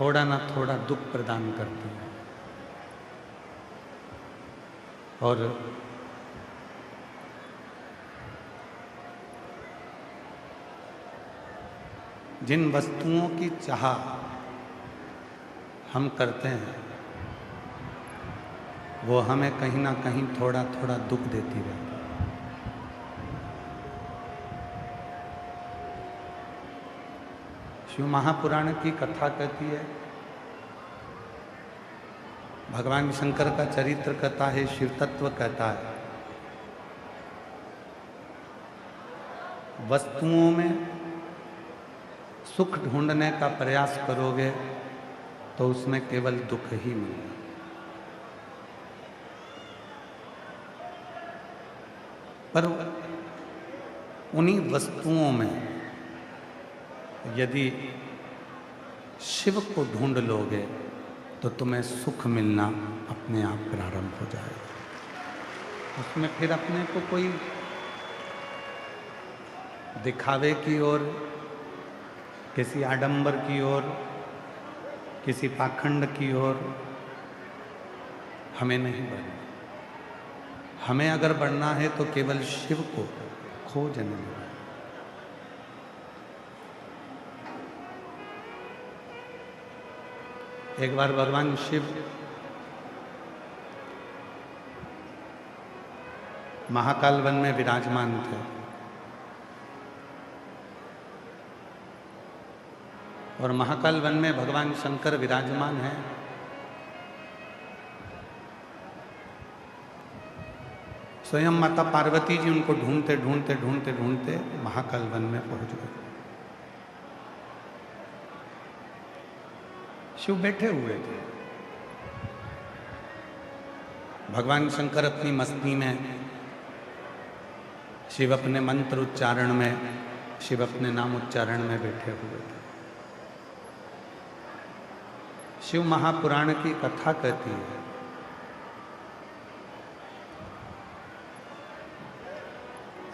थोड़ा ना थोड़ा दुख प्रदान करती है। और जिन वस्तुओं की चाह हम करते हैं वो हमें कहीं ना कहीं थोड़ा थोड़ा दुख देती रहती है। शिव महापुराण की कथा कहती है, भगवान शंकर का चरित्र कहता है, शिव तत्व कहता है, वस्तुओं में सुख ढूंढने का प्रयास करोगे तो उसमें केवल दुख ही मिलेगा। पर उन्हीं वस्तुओं में यदि शिव को ढूंढ लोगे तो तुम्हें सुख मिलना अपने आप प्रारंभ हो जाएगा। उसमें फिर अपने को कोई दिखावे की ओर, किसी आडंबर की ओर, किसी पाखंड की ओर हमें नहीं बढ़ना। हमें अगर बढ़ना है तो केवल शिव को खोजने में। एक बार भगवान शिव महाकाल वन में विराजमान थे और महाकाल वन में भगवान शंकर विराजमान हैं। स्वयं माता पार्वती जी उनको ढूंढते ढूंढते ढूंढते ढूंढते महाकाल वन में पहुंच गए। शिव बैठे हुए थे। भगवान शंकर अपनी मस्ती में, शिव अपने मंत्र उच्चारण में, शिव अपने नाम उच्चारण में बैठे हुए थे। शिव महापुराण की कथा कहती है,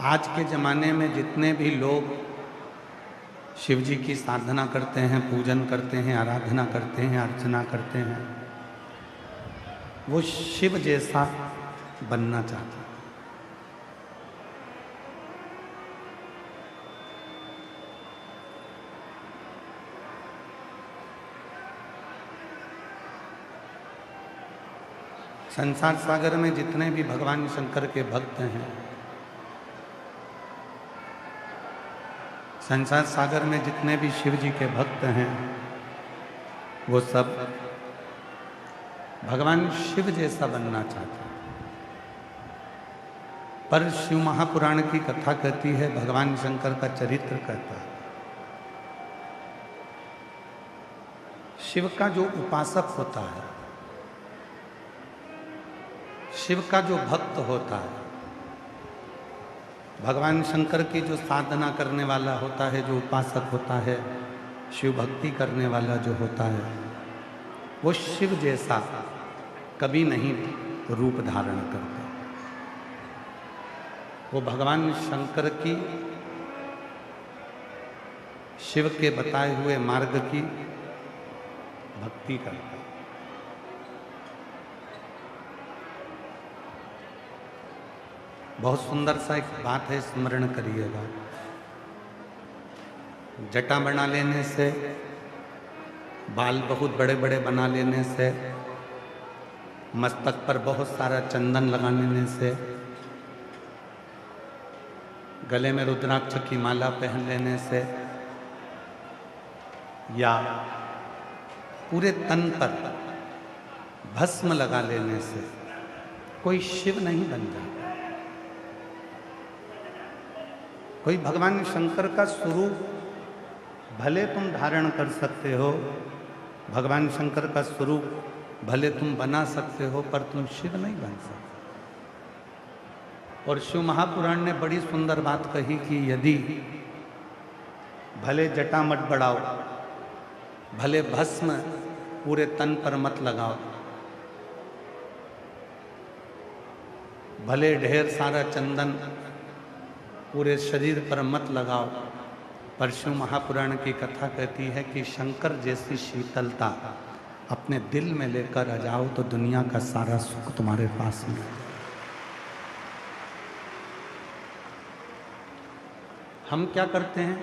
आज के जमाने में जितने भी लोग शिव जी की साधना करते हैं, पूजन करते हैं, आराधना करते हैं, अर्चना करते हैं, वो शिव जैसा बनना चाहते हैं। संसार सागर में जितने भी भगवान शंकर के भक्त हैं, संसार सागर में जितने भी शिव जी के भक्त हैं, वो सब भगवान शिव जैसा बनना चाहते हैं। पर शिव महापुराण की कथा कहती है, भगवान शंकर का चरित्र कहता है, शिव का जो उपासक होता है, शिव का जो भक्त होता है, भगवान शंकर की जो साधना करने वाला होता है, जो उपासक होता है, शिव भक्ति करने वाला जो होता है, वो शिव जैसा कभी नहीं रूप धारण करता। वो भगवान शंकर की, शिव के बताए हुए मार्ग की भक्ति करता है। बहुत सुंदर सा एक बात है, स्मरण करिएगा। जटा बना लेने से, बाल बहुत बड़े बड़े बना लेने से, मस्तक पर बहुत सारा चंदन लगा लेने से, गले में रुद्राक्ष की माला पहन लेने से, या पूरे तन पर भस्म लगा लेने से कोई शिव नहीं बन जाता। कोई भगवान शंकर का स्वरूप भले तुम धारण कर सकते हो, भगवान शंकर का स्वरूप भले तुम बना सकते हो, पर तुम शिव नहीं बन सकते। और शिव महापुराण ने बड़ी सुंदर बात कही कि यदि भले जटा मत बढ़ाओ, भले भस्म पूरे तन पर मत लगाओ, भले ढेर सारा चंदन पूरे शरीर पर मत लगाओ, परशु महापुराण की कथा कहती है कि शंकर जैसी शीतलता अपने दिल में लेकर आ जाओ तो दुनिया का सारा सुख तुम्हारे पास में। हम क्या करते हैं?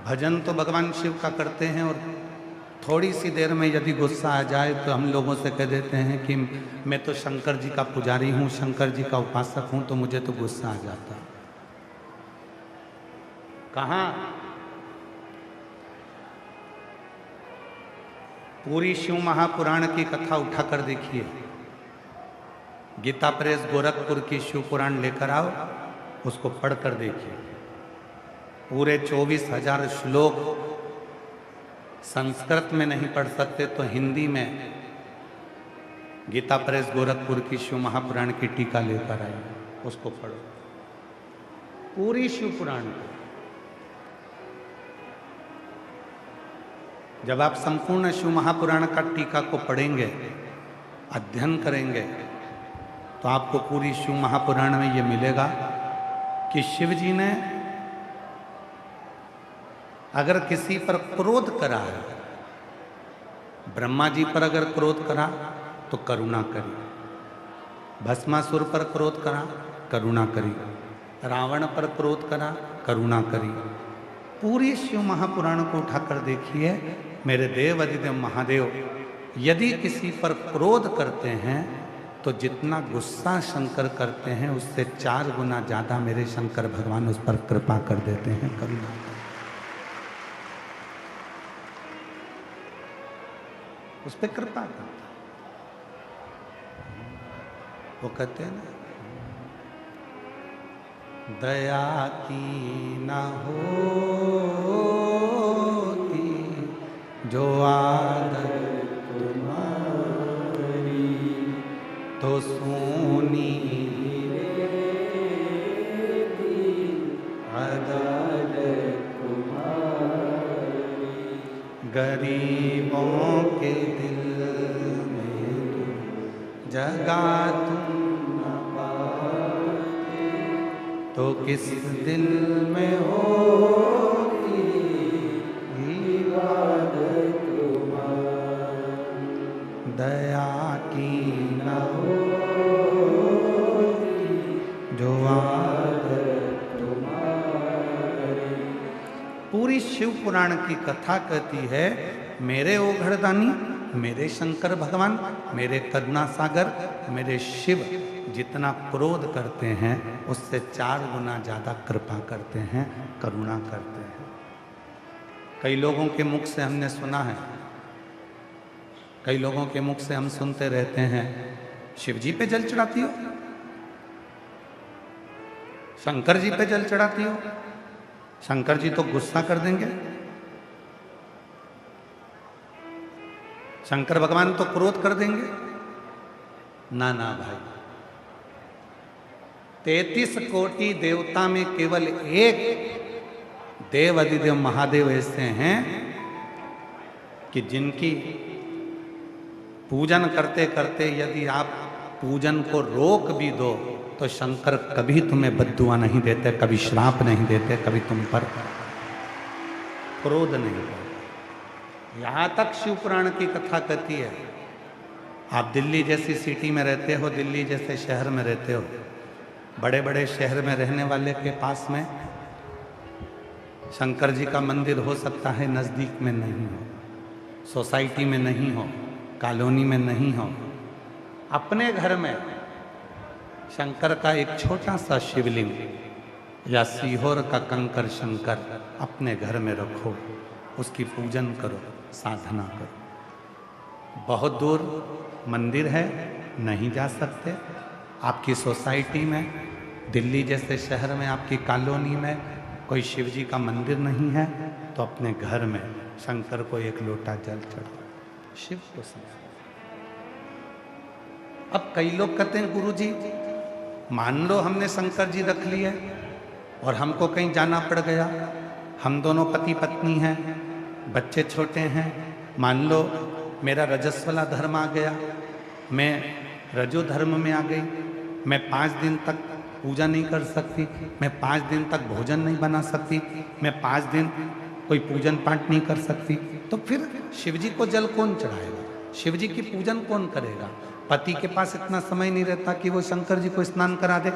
भजन तो भगवान शिव का करते हैं और थोड़ी सी देर में यदि गुस्सा आ जाए तो हम लोगों से कह देते हैं कि मैं तो शंकर जी का पुजारी हूँ, शंकर जी का उपासक हूँ, तो मुझे तो गुस्सा आ जाता। कहाँ? पूरी शिव महापुराण की कथा उठाकर देखिए। गीता प्रेस गोरखपुर की शिव पुराण लेकर आओ, उसको पढ़कर देखिए। पूरे 24,000 श्लोक संस्कृत में नहीं पढ़ सकते तो हिंदी में गीता प्रेस गोरखपुर की शिव महापुराण की टीका लेकर आए, उसको पढ़ो। पूरी शिव पुराण को जब आप संपूर्ण शिव महापुराण का टीका को पढ़ेंगे, अध्ययन करेंगे, तो आपको पूरी शिव महापुराण में ये मिलेगा कि शिव जी ने अगर किसी पर क्रोध करा है, ब्रह्मा जी पर अगर क्रोध करा तो करुणा करी, भस्मासुर पर क्रोध करा करुणा करी, रावण पर क्रोध करा करुणा करी। पूरी शिव महापुराण को उठाकर देखिए मेरे देव अधिदेव महादेव, यदि किसी पर क्रोध करते हैं तो जितना गुस्सा शंकर करते हैं उससे 4 गुना ज्यादा मेरे शंकर भगवान उस पर कृपा कर देते हैं, करुणा। उस पर कृपा करता। वो कहते हैं ना, दया की न होती जो आदत तुम्हारी, तो सोनी अदालत तुम्हारी, गरीबों के दिल में जगा तुम न पाते, तो किस दिल में होती इबादत तुम्हारी, दया की न होती जो आदत तुम्हारी। पूरी शिव पुराण की कथा कहती है मेरे ओघड़दानी, मेरे शंकर भगवान, मेरे करुणा सागर, मेरे शिव जितना क्रोध करते हैं उससे 4 गुना ज्यादा कृपा करते हैं, करुणा करते हैं। कई लोगों के मुख से हमने सुना है, कई लोगों के मुख से हम सुनते रहते हैं, शिव जी पे जल चढ़ाती हो, शंकर जी पे जल चढ़ाती हो, शंकर जी तो गुस्सा कर देंगे, शंकर भगवान तो क्रोध कर देंगे। ना ना भाई, 33 कोटि देवता में केवल एक देव अधिदेव महादेव ऐसे हैं कि जिनकी पूजन करते करते यदि आप पूजन को रोक भी दो तो शंकर कभी तुम्हें बद्दुआ नहीं देते, कभी श्राप नहीं देते, कभी तुम पर क्रोध नहीं करते। यहाँ तक शिव पुराण की कथा कहती है, आप दिल्ली जैसी सिटी में रहते हो, दिल्ली जैसे शहर में रहते हो, बड़े बड़े शहर में रहने वाले के पास में शंकर जी का मंदिर हो सकता है, नज़दीक में नहीं हो, सोसाइटी में नहीं हो, कॉलोनी में नहीं हो। अपने घर में शंकर का एक छोटा सा शिवलिंग या सीहोर का कंकर शंकर अपने घर में रखो, उसकी पूजन करो, साधना करो। बहुत दूर मंदिर है, नहीं जा सकते, आपकी सोसाइटी में, दिल्ली जैसे शहर में, आपकी कॉलोनी में कोई शिव जी का मंदिर नहीं है, तो अपने घर में शंकर को एक लोटा जल चढ़ाओ, शिव को समझो। अब कई लोग कहते हैं गुरुजी मान लो हमने शंकर जी रख लिए और हमको कहीं जाना पड़ गया, हम दोनों पति पत्नी हैं, बच्चे छोटे हैं, मान लो मेरा रजस्वला धर्म आ गया, मैं रजो धर्म में आ गई, मैं 5 दिन तक पूजा नहीं कर सकती, मैं 5 दिन तक भोजन नहीं बना सकती, मैं 5 दिन कोई पूजन पाठ नहीं कर सकती, तो फिर शिव जी को जल कौन चढ़ाएगा? शिव जी की पूजन कौन करेगा? पति के पास इतना समय नहीं रहता कि वो शंकर जी को स्नान करा दे,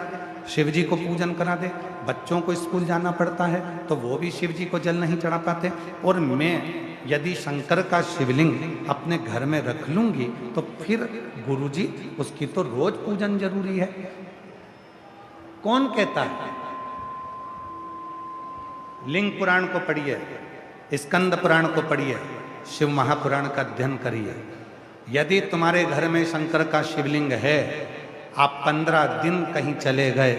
शिव जी को पूजन करा दे। बच्चों को स्कूल जाना पड़ता है तो वो भी शिव जी को जल नहीं चढ़ा पाते। और मैं यदि शंकर का शिवलिंग अपने घर में रख लूंगी तो फिर गुरुजी उसकी तो रोज पूजन जरूरी है। कौन कहता है? लिंग पुराण को पढ़िए, स्कंद पुराण को पढ़िए, शिव महापुराण का अध्ययन करिए। यदि तुम्हारे घर में शंकर का शिवलिंग है, आप 15 दिन कहीं चले गए,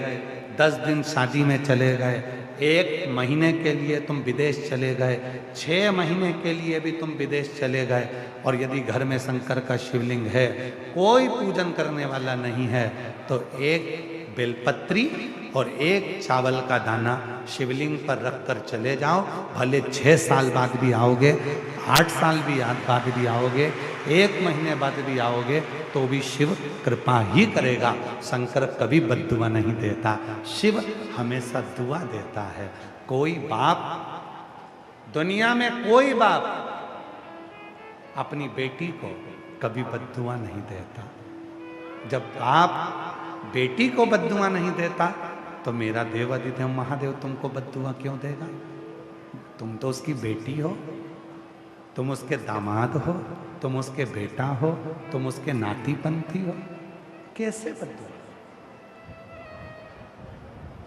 10 दिन शादी में चले गए, 1 महीने के लिए तुम विदेश चले गए, 6 महीने के लिए भी तुम विदेश चले गए, और यदि घर में शंकर का शिवलिंग है, कोई पूजन करने वाला नहीं है, तो 1 बेलपत्री और 1 चावल का दाना शिवलिंग पर रखकर चले जाओ। भले 6 साल बाद भी आओगे, 8 साल बाद भी आओगे, 1 महीने बाद भी आओगे, तो भी शिव कृपा ही करेगा। शंकर कभी बद्दुआ नहीं देता, शिव हमेशा दुआ देता है। कोई बाप, दुनिया में कोई बाप अपनी बेटी को कभी बद्दुआ नहीं देता। जब बाप बेटी को बद्दुआ नहीं देता तो मेरा देवाधिदेव महादेव तुमको बद्दुआ क्यों देगा? तुम तो उसकी बेटी हो, तुम उसके दामाद हो, तुम उसके बेटा हो, तुम उसके नाती पंथी हो, कैसे बद्दुआ?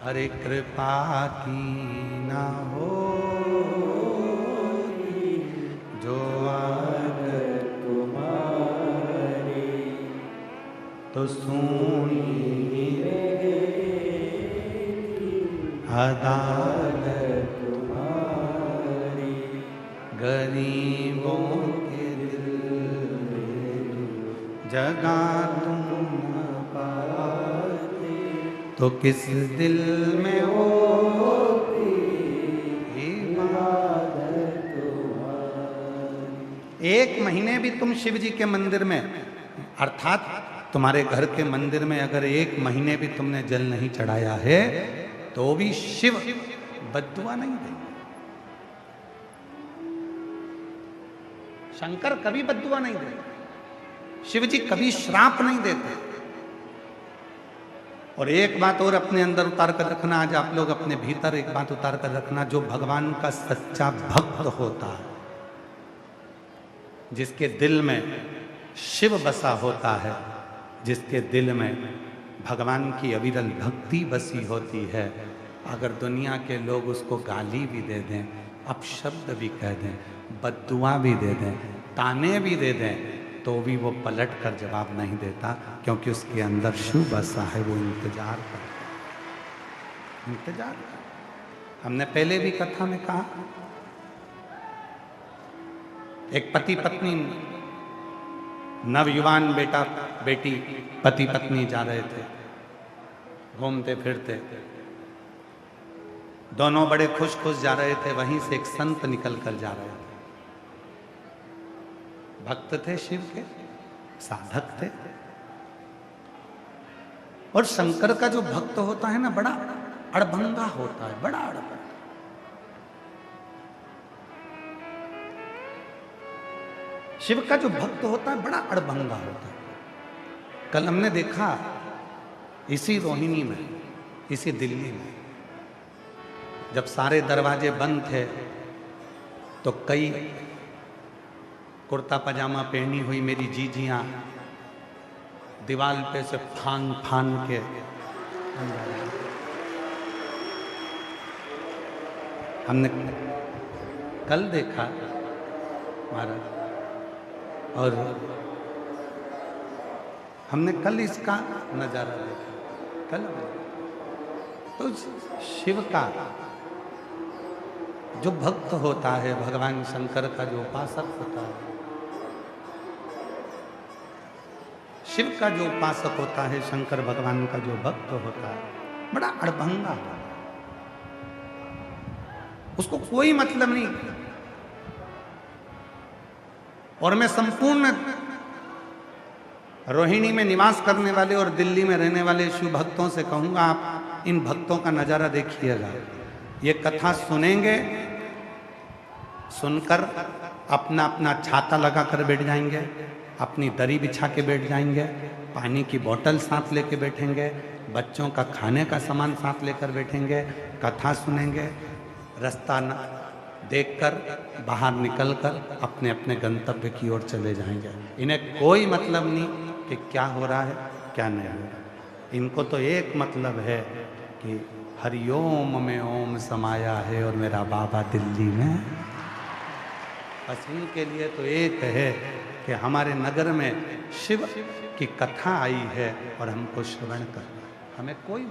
अरे कृपा की ना हो जो अगर तुम्हारी तो सुनी अदालत तुम्हारी, गरीबों के दिल में जगा तुम न पाते, तो किस दिल में होती इबादत तुम्हारी। 1 महीने भी तुम शिव जी के मंदिर में, अर्थात तुम्हारे घर के मंदिर में अगर 1 महीने भी तुमने जल नहीं चढ़ाया है, तो भी शिव बद्दुआ नहीं देंगे। शंकर कभी बद्दुआ नहीं देते, शिव जी कभी श्राप नहीं देते। और एक बात और अपने अंदर उतार कर रखना, आज आप लोग अपने भीतर एक बात उतार कर रखना, जो भगवान का सच्चा भक्त होता है, जिसके दिल में शिव बसा होता है, जिसके दिल में भगवान की अविरल भक्ति बसी होती है, अगर दुनिया के लोग उसको गाली भी दे दें, अपशब्द भी कह दें, बद्दुआ भी दे दें, ताने भी दे दें, तो भी वो पलट कर जवाब नहीं देता, क्योंकि उसके अंदर शिव बसा है। वो इंतजार कर। हमने पहले भी कथा में कहा, एक पति पत्नी, नवयुवान बेटा बेटी पति पत्नी जा रहे थे, घूमते फिरते, दोनों बड़े खुश खुश जा रहे थे। वहीं से एक संत निकल कर जा रहे थे, भक्त थे शिव के, साधक थे। और शंकर का जो भक्त होता है ना, बड़ा अड़भंगा होता है, बड़ा अड़भंगा। शिव का जो भक्त होता है बड़ा अड़भंगा होता है। कल हमने देखा इसी रोहिणी में, इसी दिल्ली में, जब सारे दरवाजे बंद थे तो कई कुर्ता पजामा पहनी हुई मेरी जीजियां दीवार पे से फान फान के हमने कल देखा महाराज, और हमने कल इसका नजारा देखा। कल तो शिव का जो भक्त होता है, भगवान शंकर का जो उपासक होता है, शिव का जो उपासक होता है, शंकर भगवान का जो भक्त होता है, बड़ा अड़भंगा होता है। उसको कोई मतलब नहीं। और मैं संपूर्ण रोहिणी में निवास करने वाले और दिल्ली में रहने वाले शिव भक्तों से कहूंगा, आप इन भक्तों का नज़ारा देखिएगा। ये कथा सुनेंगे, सुनकर अपना अपना छाता लगा कर बैठ जाएंगे, अपनी दरी बिछा के बैठ जाएंगे, पानी की बोतल साथ लेके बैठेंगे, बच्चों का खाने का सामान साथ लेकर बैठेंगे, कथा सुनेंगे, रास्ता देखकर बाहर निकलकर अपने अपने गंतव्य की ओर चले जाएंगे। इन्हें कोई मतलब नहीं कि क्या हो रहा है क्या नहीं हो रहा। इनको तो एक मतलब है कि हरिओम में ओम समाया है और मेरा बाबा दिल्ली में। बस इनके लिए तो एक है कि हमारे नगर में शिव की कथा आई है और हमको श्रवण करना, हमें कोई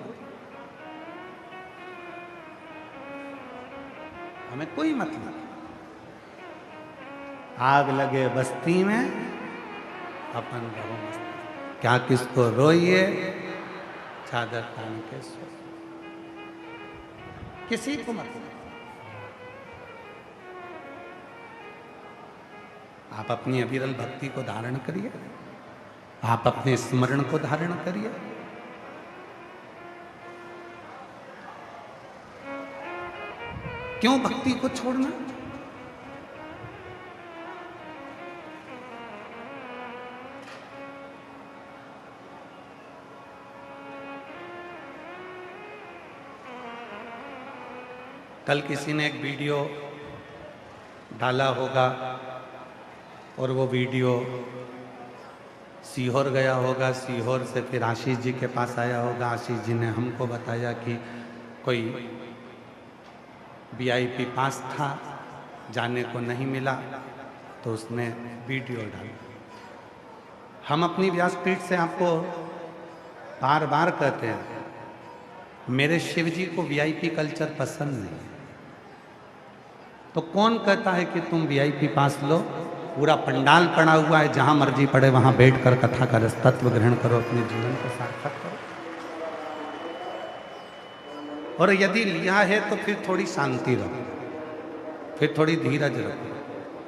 मतलब। आग लगे बस्ती में अपन रहो मस्ती, क्या किसको रोइए चादर तान के सो, किसी को मतलब। आप अपनी अविरल भक्ति को धारण करिए, आप अपने स्मरण को धारण करिए। क्यों भक्ति को छोड़ना? कल किसी ने एक वीडियो डाला होगा और वो वीडियो सीहोर गया होगा, सीहोर से फिर आशीष जी के पास आया होगा। आशीष जी ने हमको बताया कि कोई VIP पास था, जाने को नहीं मिला, तो उसने वीडियो डाला। हम अपनी व्यासपीठ से आपको बार बार कहते हैं, मेरे शिव जी को VIP कल्चर पसंद नहीं। तो कौन कहता है कि तुम VIP पास लो? पूरा पंडाल पड़ा हुआ है, जहां मर्जी पड़े वहां बैठकर कथा का रस तत्व ग्रहण करो, अपने जीवन को सार्थक करो। और यदि लिया है तो फिर थोड़ी शांति रखो, फिर थोड़ी धीरज रखो,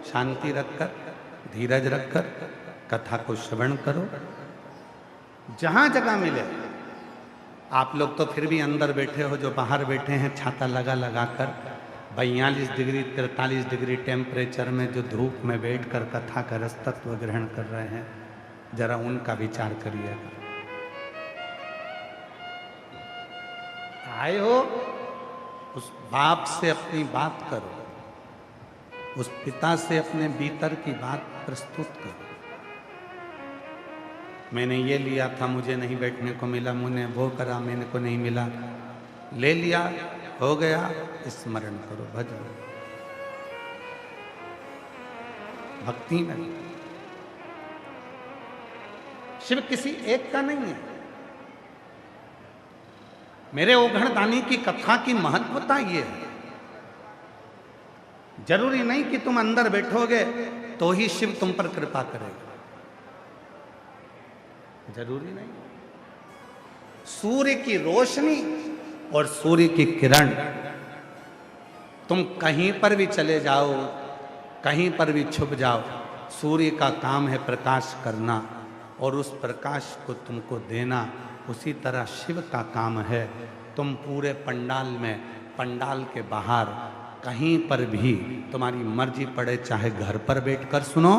शांति रखकर धीरज रखकर कथा को श्रवण करो। जहां जगह मिले, आप लोग तो फिर भी अंदर बैठे हो, जो बाहर बैठे हैं छाता लगा लगा कर 42 डिग्री 43 डिग्री टेम्परेचर में जो धूप में बैठकर कथा का रस तत्व ग्रहण कर रहे हैं, जरा उनका विचार करिएगा। आए हो, उस बाप से अपनी बात करो, उस पिता से अपने भीतर की बात प्रस्तुत करो। मैंने ये लिया था, मुझे नहीं बैठने को मिला, मुझे वो करा, मैंने को नहीं मिला, ले लिया, हो गया, स्मरण करो, भजो। भक्ति में शिव किसी एक का नहीं है। मेरे ओघड़ दानी की कथा की महत्वता ये है, जरूरी नहीं कि तुम अंदर बैठोगे तो ही शिव तुम पर कृपा करेगा, जरूरी नहीं। सूर्य की रोशनी और सूर्य की किरण, तुम कहीं पर भी चले जाओ, कहीं पर भी छुप जाओ, सूर्य का काम है प्रकाश करना और उस प्रकाश को तुमको देना। उसी तरह शिव का काम है, तुम पूरे पंडाल में, पंडाल के बाहर, कहीं पर भी तुम्हारी मर्जी पड़े, चाहे घर पर बैठकर सुनो,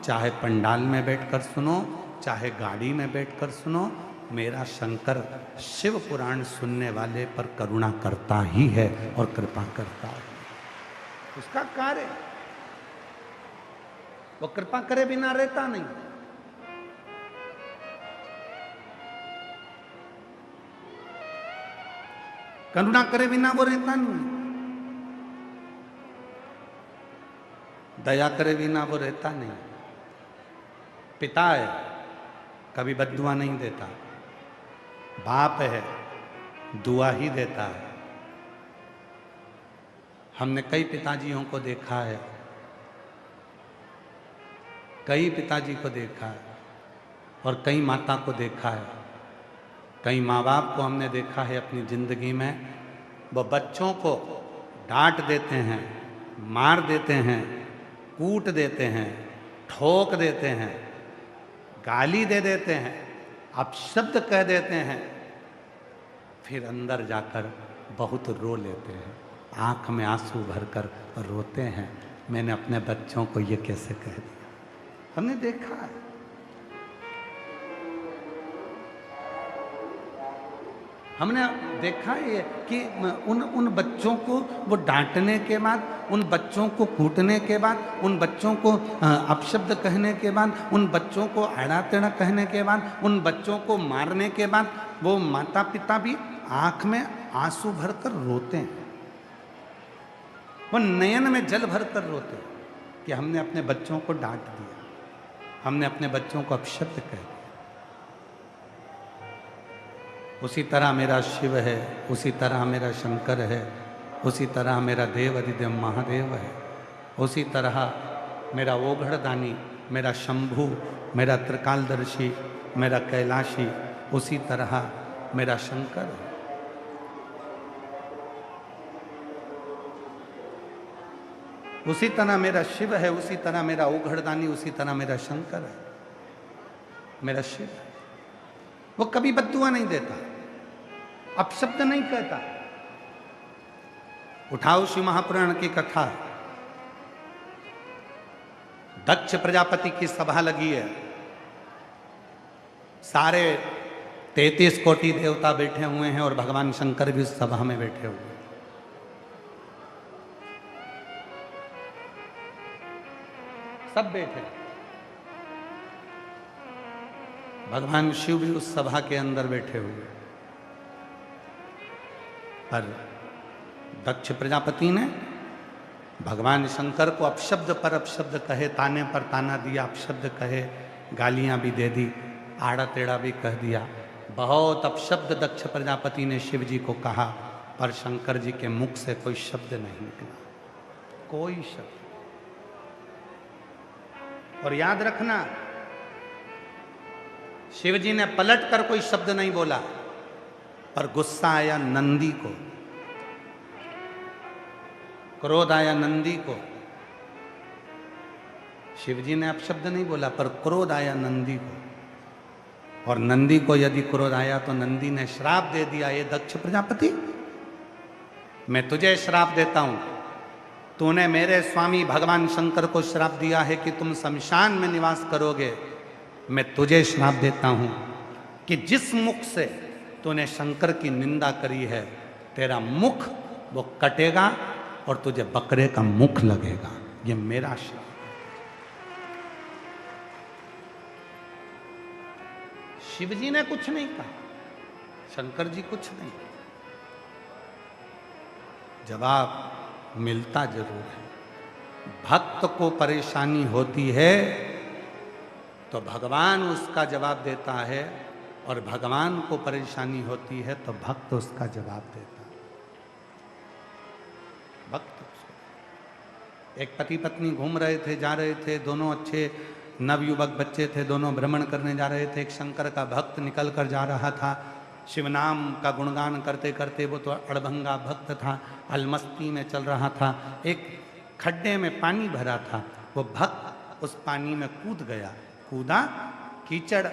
चाहे पंडाल में बैठकर सुनो, चाहे गाड़ी में बैठकर सुनो, मेरा शंकर शिव पुराण सुनने वाले पर करुणा करता ही है और कृपा करता है। उसका कार्य, वो कृपा करे बिना रहता नहीं। करुणा करे बिना वो रहता नहीं, दया करे बिना वो रहता नहीं। पिता है, कभी बद्दुआ नहीं देता, बाप है, दुआ ही देता है। हमने कई पिताजियों को देखा है, कई पिताजी को देखा है और कई माता को देखा है, कई माँ बाप को हमने देखा है अपनी जिंदगी में। वो बच्चों को डांट देते हैं, मार देते हैं, कूट देते हैं, ठोक देते हैं, गाली दे देते हैं, अपशब्द कह देते हैं, फिर अंदर जाकर बहुत रो लेते हैं, आंख में आंसू भरकर रोते हैं, मैंने अपने बच्चों को ये कैसे कह दिया। हमने देखा है, हमने देखा ये कि उन बच्चों को वो डांटने के बाद, उन बच्चों को कूटने के बाद, उन बच्चों को अपशब्द कहने के बाद, उन बच्चों को आड़ा टेढ़ा कहने के बाद, उन बच्चों को मारने के बाद वो माता पिता भी आंख में आंसू भरकर रोते हैं, वो नयन में जल भरकर रोते हैं कि हमने अपने बच्चों को डांट दिया, हमने अपने बच्चों को अपशब्द कह दिया। उसी तरह मेरा शिव है, उसी तरह मेरा शंकर है, उसी तरह मेरा देव अधिदेव महादेव है, उसी तरह मेरा ओघड़दानी, मेरा शंभु, मेरा त्रिकालदर्शी, मेरा कैलाशी, उसी तरह मेरा शंकर है। उसी तरह मेरा शिव है, उसी तरह मेरा ओघड़दानी, उसी तरह मेरा शंकर है, मेरा शिव है। वो कभी बद्दुआ नहीं देता, अपशब्द नहीं कहता। उठाओ शिव महापुराण की कथा, दक्ष प्रजापति की सभा लगी है, सारे 33 कोटि देवता बैठे हुए हैं और भगवान शंकर भी उस सभा में बैठे हुए हैं। सब बैठे, भगवान शिव भी उस सभा के अंदर बैठे हुए। पर दक्ष प्रजापति ने भगवान शंकर को अपशब्द पर अपशब्द कहे, ताने पर ताना दिया, अपशब्द कहे, गालियां भी दे दी, आड़ा टेढ़ा भी कह दिया। बहुत अपशब्द दक्ष प्रजापति ने शिव जी को कहा, पर शंकर जी के मुख से कोई शब्द नहीं निकला, कोई शब्द। और याद रखना, शिव जी ने पलट कर कोई शब्द नहीं बोला, पर गुस्सा आया नंदी को, क्रोध आया नंदी को। शिव जी ने अपशब्द नहीं बोला, पर क्रोध आया नंदी को। और नंदी को यदि क्रोध आया तो नंदी ने श्राप दे दिया, ये दक्ष प्रजापति, मैं तुझे श्राप देता हूं, तूने मेरे स्वामी भगवान शंकर को श्राप दिया है कि तुम शमशान में निवास करोगे। मैं तुझे श्राप देता हूं कि जिस मुख से तूने शंकर की निंदा करी है, तेरा मुख वो कटेगा और तुझे बकरे का मुख लगेगा। ये मेरा श्राप। शिव जी ने कुछ नहीं कहा, शंकर जी कुछ नहीं। जवाब मिलता जरूर है। भक्त को परेशानी होती है तो भगवान उसका जवाब देता है, और भगवान को परेशानी होती है तो भक्त उसका जवाब देता है। भक्त, एक पति पत्नी घूम रहे थे, जा रहे थे, दोनों अच्छे नवयुवक बच्चे थे, दोनों भ्रमण करने जा रहे थे। एक शंकर का भक्त निकल कर जा रहा था, शिव नाम का गुणगान करते करते, वो तो अड़भंगा भक्त था, अलमस्ती में चल रहा था। एक खड्डे में पानी भरा था, वो भक्त उस पानी में कूद गया, कूदा, कीचड़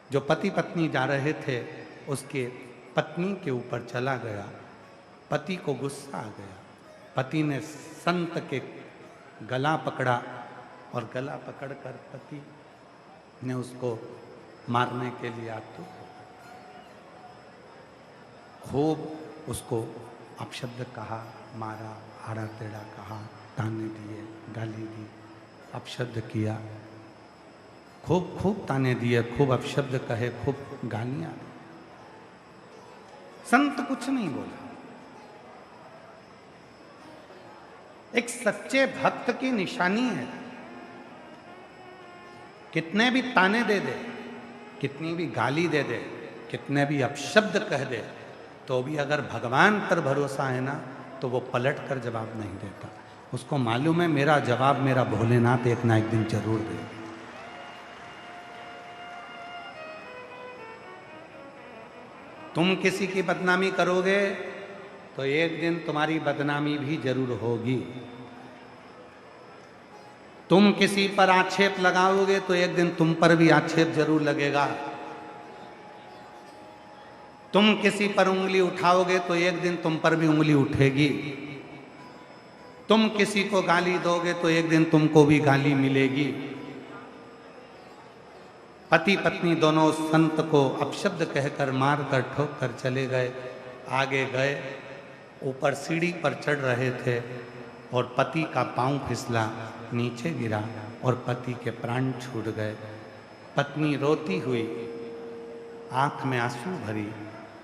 जो पति पत्नी जा रहे थे उसके पत्नी के ऊपर चला गया। पति को गुस्सा आ गया, पति ने संत के गला पकड़ा और गला पकड़कर पति ने उसको मारने के लिए आतुर हो, खूब उसको अपशब्द कहा, मारा, आड़ा टेढ़ा कहा, ताने दिए, गाली दी, अपशब्द किया, खूब खूब ताने दिए, खूब अपशब्द कहे, खूब गालियां दी। संत कुछ नहीं बोला। एक सच्चे भक्त की निशानी है, कितने भी ताने दे दे, कितनी भी गाली दे दे, कितने भी अपशब्द कह दे, तो भी अगर भगवान पर भरोसा है ना, तो वो पलट कर जवाब नहीं देता। उसको मालूम है मेरा जवाब मेरा भोलेनाथ एक ना एक दिन जरूर दे। तुम किसी की बदनामी करोगे तो एक दिन तुम्हारी बदनामी भी जरूर होगी। तुम किसी पर आक्षेप लगाओगे तो एक दिन तुम पर भी आक्षेप जरूर लगेगा। तुम किसी पर उंगली उठाओगे तो एक दिन तुम पर भी उंगली उठेगी। तुम किसी को गाली दोगे तो एक दिन तुमको भी गाली मिलेगी। पति पत्नी दोनों संत को अपशब्द कहकर मार कर ठोक कर चले गए। आगे गए, ऊपर सीढ़ी पर चढ़ रहे थे और पति का पांव फिसला, नीचे गिरा और पति के प्राण छूट गए। पत्नी रोती हुई, आंख में आंसू भरी,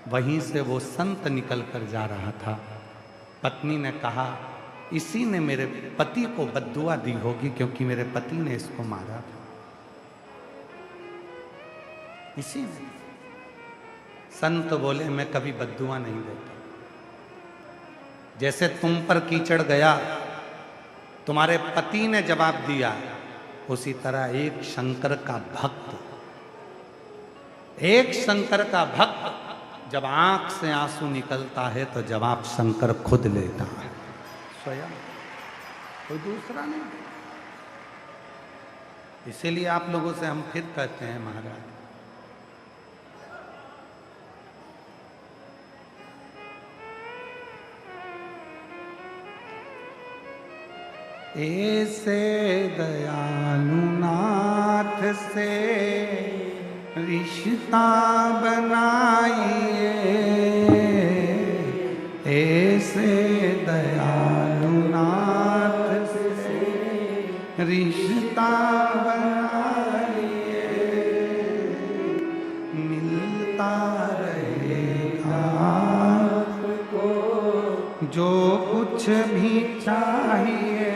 वहीं से वो संत निकल कर जा रहा था। पत्नी ने कहा, इसी ने मेरे पति को बद्दुआ दी होगी, क्योंकि मेरे पति ने इसको मारा था। इसी ने। संत बोले, मैं कभी बद्दुआ नहीं देता। जैसे तुम पर कीचड़ गया, तुम्हारे पति ने जवाब दिया, उसी तरह एक शंकर का भक्त, एक शंकर का भक्त जब आंख से आंसू निकलता है तो जवाब शंकर खुद लेता है, स्वयं, कोई दूसरा नहीं। इसीलिए आप लोगों से हम फिर कहते हैं महाराज, ऐसे दयालु नाथ से रिश्ता बनाइए, ऐसे दयालु नाथ से रिश्ता बनाइए, मिलता रहेगा आपको जो कुछ भी चाहिए,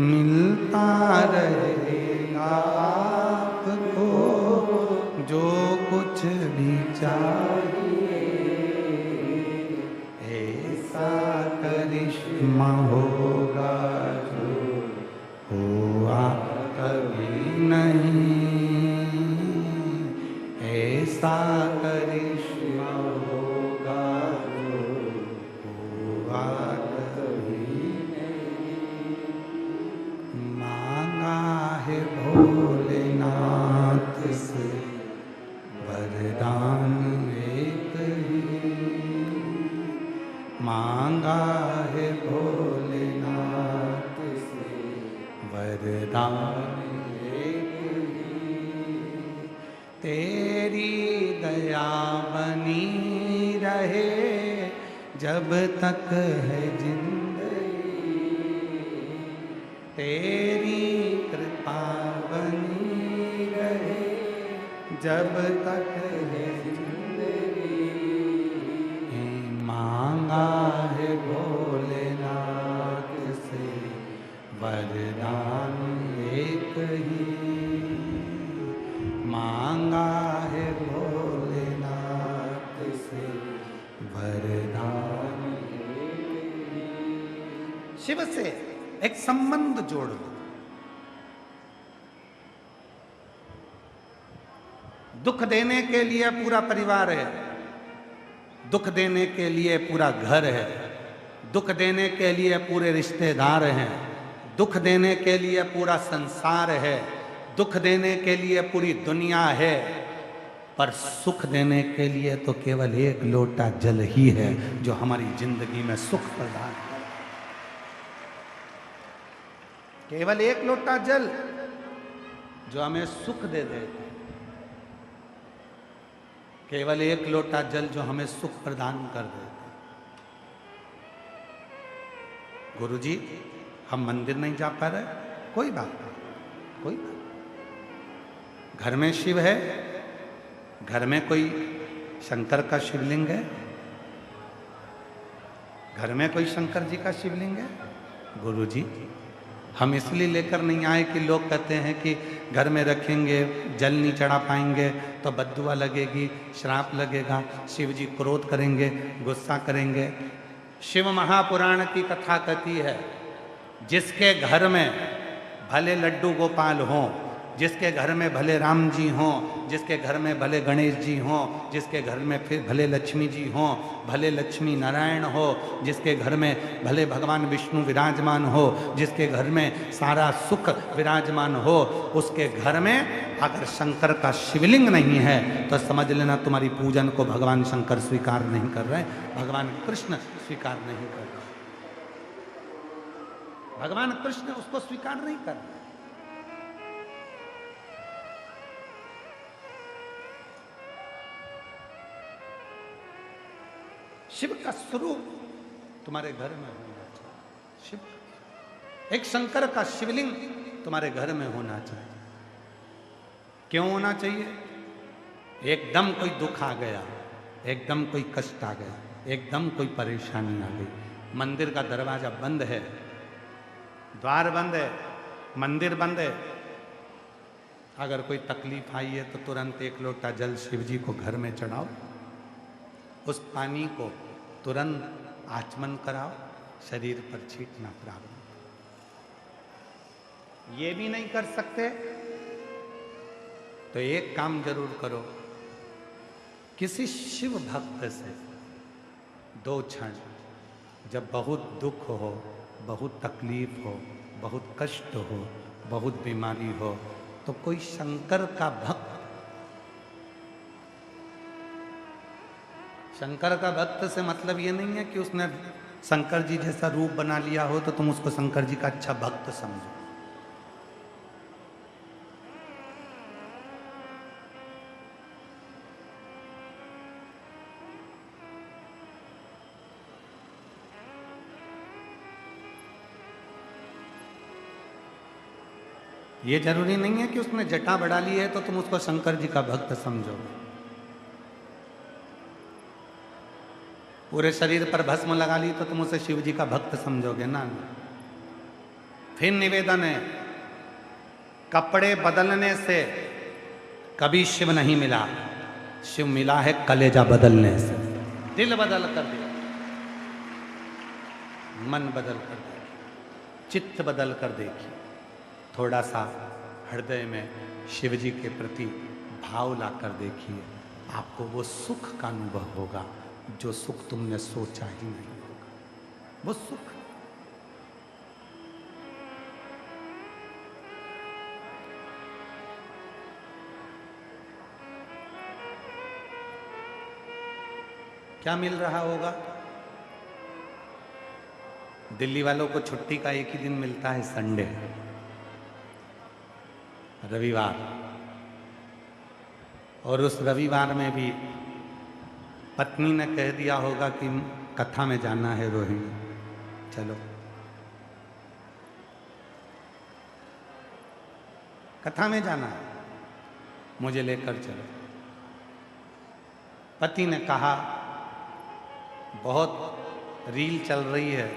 मिलता रहेगा आपको जो कुछ भी चाहिए। ऐसा करिश्मा होगा जो हुआ कभी नहीं, ऐसा करिश्मा होगा जो हुआ कभी नहीं। मांगा है भोलेनाथ से वरदान एक ही, मांगा है भोलेनाथ से वरदान एक ही। तेरी दया बनी रहे जब तक है जिंदगी, तेरी कृपा बनी रहे जब तक है जिंदगी। मांगा है भोलेनाथ से वरदान एक ही, मांगा है भोलेनाथ से वरदान एक ही। शिव से एक संबंध जोड़ दो। दुख देने के लिए पूरा परिवार है, दुख देने के लिए पूरा घर है, दुख देने के लिए पूरे रिश्तेदार हैं, दुख देने के लिए पूरा संसार है, दुख देने के लिए पूरी दुनिया है, पर सुख देने के लिए तो केवल एक लोटा जल ही है जो हमारी जिंदगी में सुख प्रदान है। केवल एक लोटा जल जो हमें सुख दे दे, केवल एक लोटा जल जो हमें सुख प्रदान कर दे। गुरुजी, हम मंदिर नहीं जा पा रहे, कोई बात नहीं, कोई बात। घर में शिव है, घर में कोई शंकर का शिवलिंग है, घर में कोई शंकर जी का शिवलिंग है। गुरुजी, हम इसलिए लेकर नहीं आए कि लोग कहते हैं कि घर में रखेंगे जल नहीं चढ़ा पाएंगे तो बद्दुआ लगेगी, श्राप लगेगा, शिव जी क्रोध करेंगे, गुस्सा करेंगे। शिव महापुराण की कथा कहती है, जिसके घर में भले लड्डू गोपाल हों जिसके घर में भले राम जी हों, जिसके घर में भले गणेश जी हों, जिसके घर में फिर भले लक्ष्मी जी हों, भले लक्ष्मी नारायण हो, जिसके घर में भले भगवान विष्णु विराजमान हो, जिसके घर में सारा सुख विराजमान हो, उसके घर में अगर शंकर का शिवलिंग नहीं है तो समझ लेना तुम्हारी पूजन को भगवान शंकर स्वीकार नहीं कर रहे, भगवान कृष्ण स्वीकार नहीं कर रहे, भगवान कृष्ण उसको स्वीकार नहीं कर रहे। शिव का स्वरूप तुम्हारे घर में होना चाहिए। शिव एक शंकर का शिवलिंग तुम्हारे घर में होना चाहिए। क्यों होना चाहिए? एकदम कोई दुख आ गया, एकदम कोई कष्ट आ गया, एकदम कोई परेशानी आ गई, मंदिर का दरवाजा बंद है, द्वार बंद है, मंदिर बंद है, अगर कोई तकलीफ आई है तो तुरंत एक लोटा जल शिव जी को घर में चढ़ाओ, उस पानी को तुरंत आचमन कराओ, शरीर पर छींटना प्रारंभ। ये भी नहीं कर सकते तो एक काम जरूर करो, किसी शिव भक्त से 2 क्षण, जब बहुत दुख हो, बहुत तकलीफ हो, बहुत कष्ट हो, बहुत बीमारी हो, तो कोई शंकर का भक्त, शंकर का भक्त से मतलब ये नहीं है कि उसने शंकर जी जैसा रूप बना लिया हो तो तुम उसको शंकर जी का अच्छा भक्त समझो। ये जरूरी नहीं है कि उसने जटा बढ़ा ली है तो तुम उसको शंकर जी का भक्त समझो। पूरे शरीर पर भस्म लगा ली तो तुम उसे शिव जी का भक्त समझोगे ना। फिर निवेदन है, कपड़े बदलने से कभी शिव नहीं मिला, शिव मिला है कलेजा बदलने से। दिल बदल कर दिया, मन बदल कर देखिए, चित्त बदल कर देखिए, थोड़ा सा हृदय में शिव जी के प्रति भाव ला कर देखिए, आपको वो सुख का अनुभव होगा जो सुख तुमने सोचा ही नहीं होगा। वो सुख क्या मिल रहा होगा? दिल्ली वालों को छुट्टी का एक ही दिन मिलता है, संडे, रविवार, और उस रविवार में भी पत्नी ने कह दिया होगा कि कथा में जाना है रोहिणी, चलो कथा में जाना है, मुझे लेकर चलो। पति ने कहा बहुत रील चल रही है,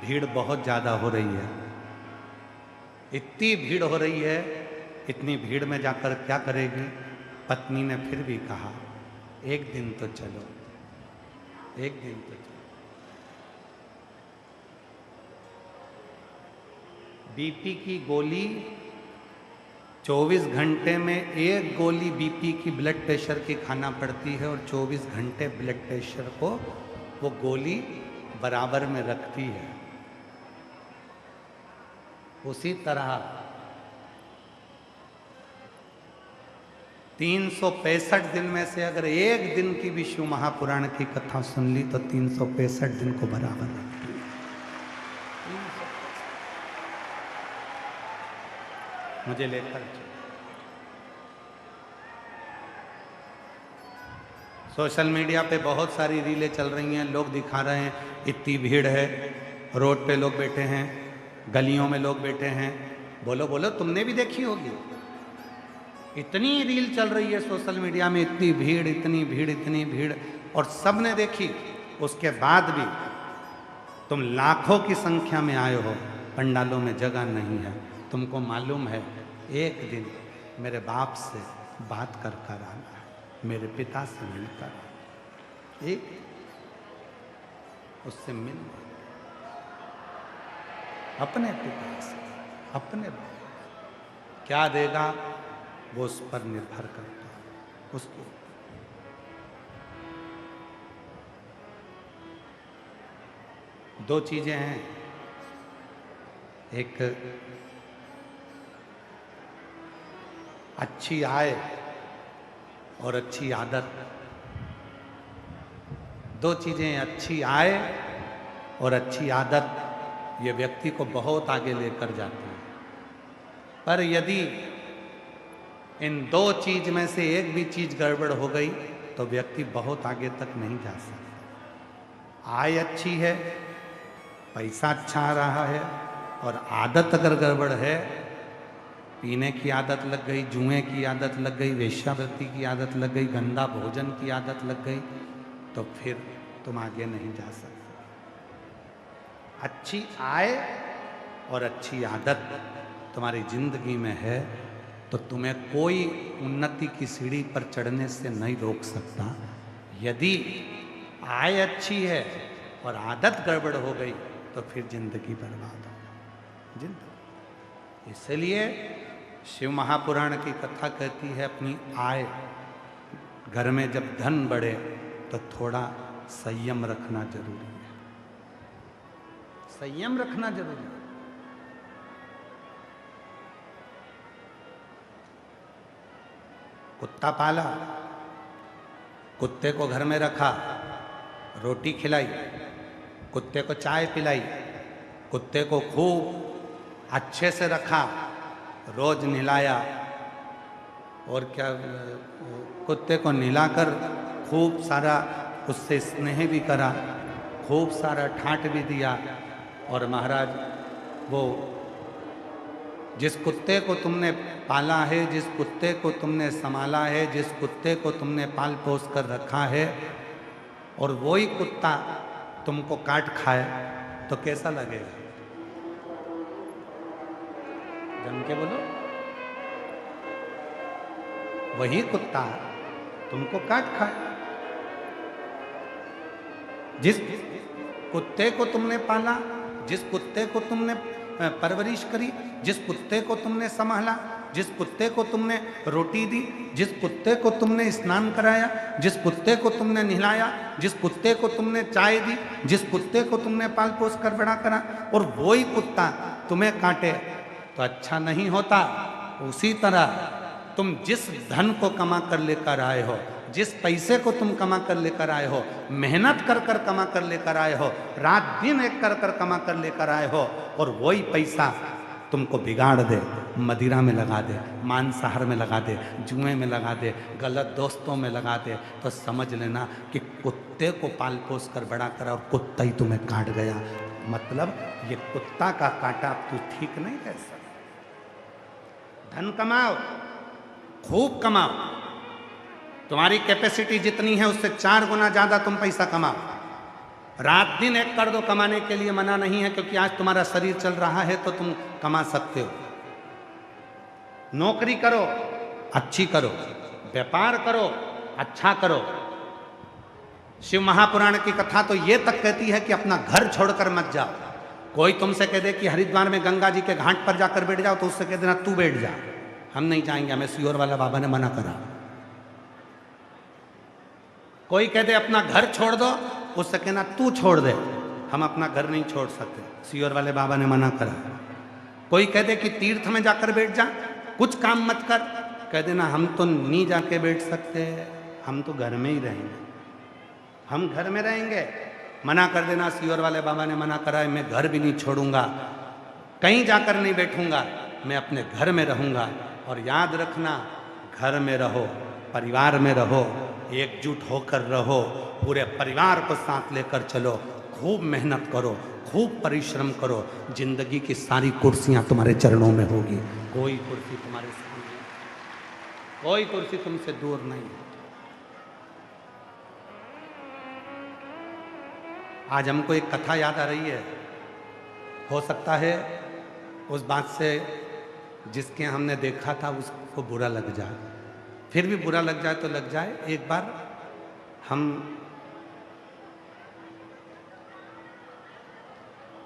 भीड़ बहुत ज़्यादा हो रही है, इतनी भीड़ हो रही है, इतनी भीड़ में जाकर क्या करेगी? पत्नी ने फिर भी कहा एक दिन तो चलो, एक दिन तो चलो। बीपी की गोली 24 घंटे में एक गोली बीपी की ब्लड प्रेशर की खाना पड़ती है और 24 घंटे ब्लड प्रेशर को वो गोली बराबर में रखती है। उसी तरह 365 दिन में से अगर एक दिन की विष्णु महापुराण की कथा सुन ली तो 365 दिन को बराबर रखती है। मुझे लेकर सोशल मीडिया पे बहुत सारी रीलें चल रही हैं, लोग दिखा रहे हैं इतनी भीड़ है, रोड पे लोग बैठे हैं, गलियों में लोग बैठे हैं। बोलो बोलो, तुमने भी देखी होगी, इतनी रील चल रही है सोशल मीडिया में, इतनी भीड़, इतनी भीड़, इतनी भीड़, और सब ने देखी। उसके बाद भी तुम लाखों की संख्या में आए हो, पंडालों में जगह नहीं है। तुमको मालूम है एक दिन मेरे बाप से बात कर कर आना है, मेरे पिता से मिलकर, एक उससे मिल, अपने पिता से, अपने बाप। क्या देगा वो उस पर निर्भर करता है, उसको। दो चीजें हैं, एक अच्छी आय और अच्छी आदत। दो चीजें, अच्छी आय और अच्छी आदत, ये व्यक्ति को बहुत आगे लेकर जाती है। पर यदि इन दो चीज में से एक भी चीज गड़बड़ हो गई तो व्यक्ति बहुत आगे तक नहीं जा सकता। आय अच्छी है, पैसा अच्छा आ रहा है, और आदत अगर गड़बड़ है, पीने की आदत लग गई, जुए की आदत लग गई, वेश्यावृत्ति की आदत लग गई, गंदा भोजन की आदत लग गई, तो फिर तुम आगे नहीं जा सकते। अच्छी आय और अच्छी आदत तुम्हारी जिंदगी में है तो तुम्हें कोई उन्नति की सीढ़ी पर चढ़ने से नहीं रोक सकता। यदि आय अच्छी है और आदत गड़बड़ हो गई तो फिर जिंदगी बर्बाद हो जिंदगी। इसलिए शिव महापुराण की कथा कहती है, अपनी आय, घर में जब धन बढ़े तो थोड़ा संयम रखना जरूरी है। संयम रखना जरूरी है। कुत्ता पाला, कुत्ते को घर में रखा, रोटी खिलाई, कुत्ते को चाय पिलाई, कुत्ते को खूब अच्छे से रखा, रोज नहलाया, और क्या, कुत्ते को नहलाकर खूब सारा उससे स्नेह भी करा, खूब सारा ठाट भी दिया। और महाराज, वो जिस कुत्ते को तुमने पाला है, जिस कुत्ते को तुमने संभाला है, जिस कुत्ते को तुमने पाल पोस कर रखा है, और वही कुत्ता तुमको काट खाए तो कैसा लगेगा? जम के बोलो। वही कुत्ता तुमको काट खाए। जिस कुत्ते को तुमने पाला, जिस कुत्ते को तुमने परवरिश करी, जिस कुत्ते को तुमने संभाला, जिस कुत्ते को तुमने रोटी दी, जिस कुत्ते को तुमने स्नान कराया, जिस कुत्ते को तुमने नहलाया, जिस कुत्ते को तुमने चाय दी, जिस कुत्ते को तुमने पाल पोस कर बड़ा करा, और वही कुत्ता तुम्हें काटे तो अच्छा नहीं होता। उसी तरह तुम जिस धन को कमा कर लेकर आए हो, जिस पैसे को तुम कमा कर लेकर आए हो, मेहनत कर कर कमा कर लेकर आए हो, रात दिन एक कर कर कमा कर लेकर आए हो, और वही पैसा तुमको बिगाड़ दे, मदिरा में लगा दे, मांसाहार में लगा दे, जुए में लगा दे, गलत दोस्तों में लगा दे, तो समझ लेना कि कुत्ते को पाल पोस कर बड़ा करा और कुत्ता ही तुम्हें काट गया। मतलब ये कुत्ता का काटा तू ठीक नहीं कर सकता। धन कमाओ, खूब कमाओ, तुम्हारी कैपेसिटी जितनी है उससे 4 गुना ज्यादा तुम पैसा कमाओ। रात दिन एक कर दो, कमाने के लिए मना नहीं है, क्योंकि आज तुम्हारा शरीर चल रहा है तो तुम कमा सकते हो। नौकरी करो, अच्छी करो, व्यापार करो, अच्छा करो। शिव महापुराण की कथा तो ये तक कहती है कि अपना घर छोड़कर मत जाओ। कोई तुमसे कह दे कि हरिद्वार में गंगा जी के घाट पर जाकर बैठ जाओ, तो उससे कह देना तू बैठ जा, हम नहीं जाएंगे, हमें सियोर वाला बाबा ने मना करा। कोई कह दे अपना घर छोड़ दो, उससे कहना तू छोड़ दे, हम अपना घर नहीं छोड़ सकते, सियोर वाले बाबा ने मना करा। कोई कह दे कि तीर्थ में जाकर बैठ जा, कुछ काम मत कर, कह देना हम तो नहीं जाके बैठ सकते, हम तो घर में ही रहेंगे, हम घर में रहेंगे। मना कर देना, सियोर वाले बाबा ने मना करा है, मैं घर भी नहीं छोड़ूंगा, कहीं जाकर नहीं बैठूंगा, मैं अपने घर में रहूंगा। और याद रखना, घर में रहो, परिवार में रहो, एकजुट होकर रहो, पूरे परिवार को साथ लेकर चलो, खूब मेहनत करो, खूब परिश्रम करो, जिंदगी की सारी कुर्सियां तुम्हारे चरणों में होगी, कोई कुर्सी तुम्हारे सामने, कोई कुर्सी तुमसे दूर नहीं है। आज हमको एक कथा याद आ रही है, हो सकता है उस बात से जिसके हमने देखा था उसको बुरा लग जाए, फिर भी बुरा लग जाए तो लग जाए। एक बार हम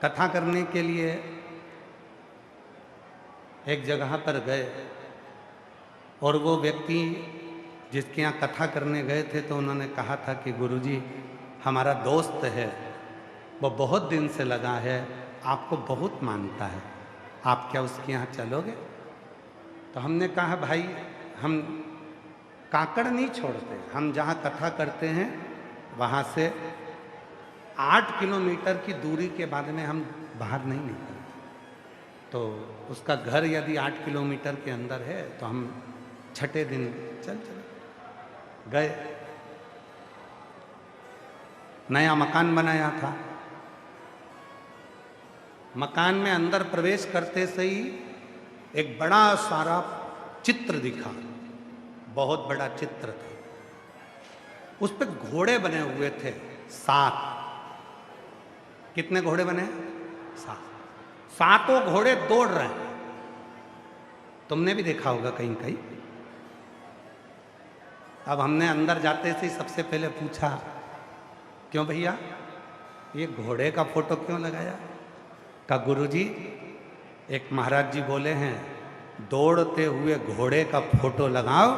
कथा करने के लिए एक जगह पर गए और वो व्यक्ति जिसके यहाँ कथा करने गए थे तो उन्होंने कहा था कि गुरुजी हमारा दोस्त है, वो बहुत दिन से लगा है, आपको बहुत मानता है, आप क्या उसके यहाँ चलोगे? तो हमने कहा भाई हम काकड़ नहीं छोड़ते, हम जहाँ कथा करते हैं वहाँ से 8 किलोमीटर की दूरी के बाद में हम बाहर नहीं निकलते। तो उसका घर यदि 8 किलोमीटर के अंदर है तो हम छठे दिन चले गए। नया मकान बनाया था। मकान में अंदर प्रवेश करते से ही एक बड़ा सारा चित्र दिखा, बहुत बड़ा चित्र था। उस पे घोड़े बने हुए थे 7। कितने घोड़े बने? 7। 7 घोड़े दौड़ रहे हैं। तुमने भी देखा होगा कहीं कहीं। अब हमने अंदर जाते से सबसे पहले पूछा, क्यों भैया ये घोड़े का फोटो क्यों लगाया? का गुरुजी एक महाराज जी बोले हैं दौड़ते हुए घोड़े का फोटो लगाओ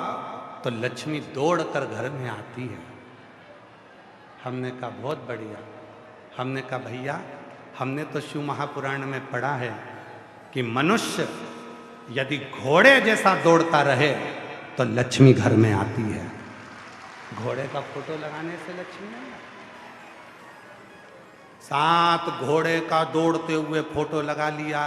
तो लक्ष्मी दौड़ कर घर में आती है। हमने कहा बहुत बढ़िया। हमने कहा भैया हमने तो शिव महापुराण में पढ़ा है कि मनुष्य यदि घोड़े जैसा दौड़ता रहे तो लक्ष्मी घर में आती है। घोड़े का फोटो लगाने से लक्ष्मी नहीं आती। 7 घोड़े का दौड़ते हुए फोटो लगा लिया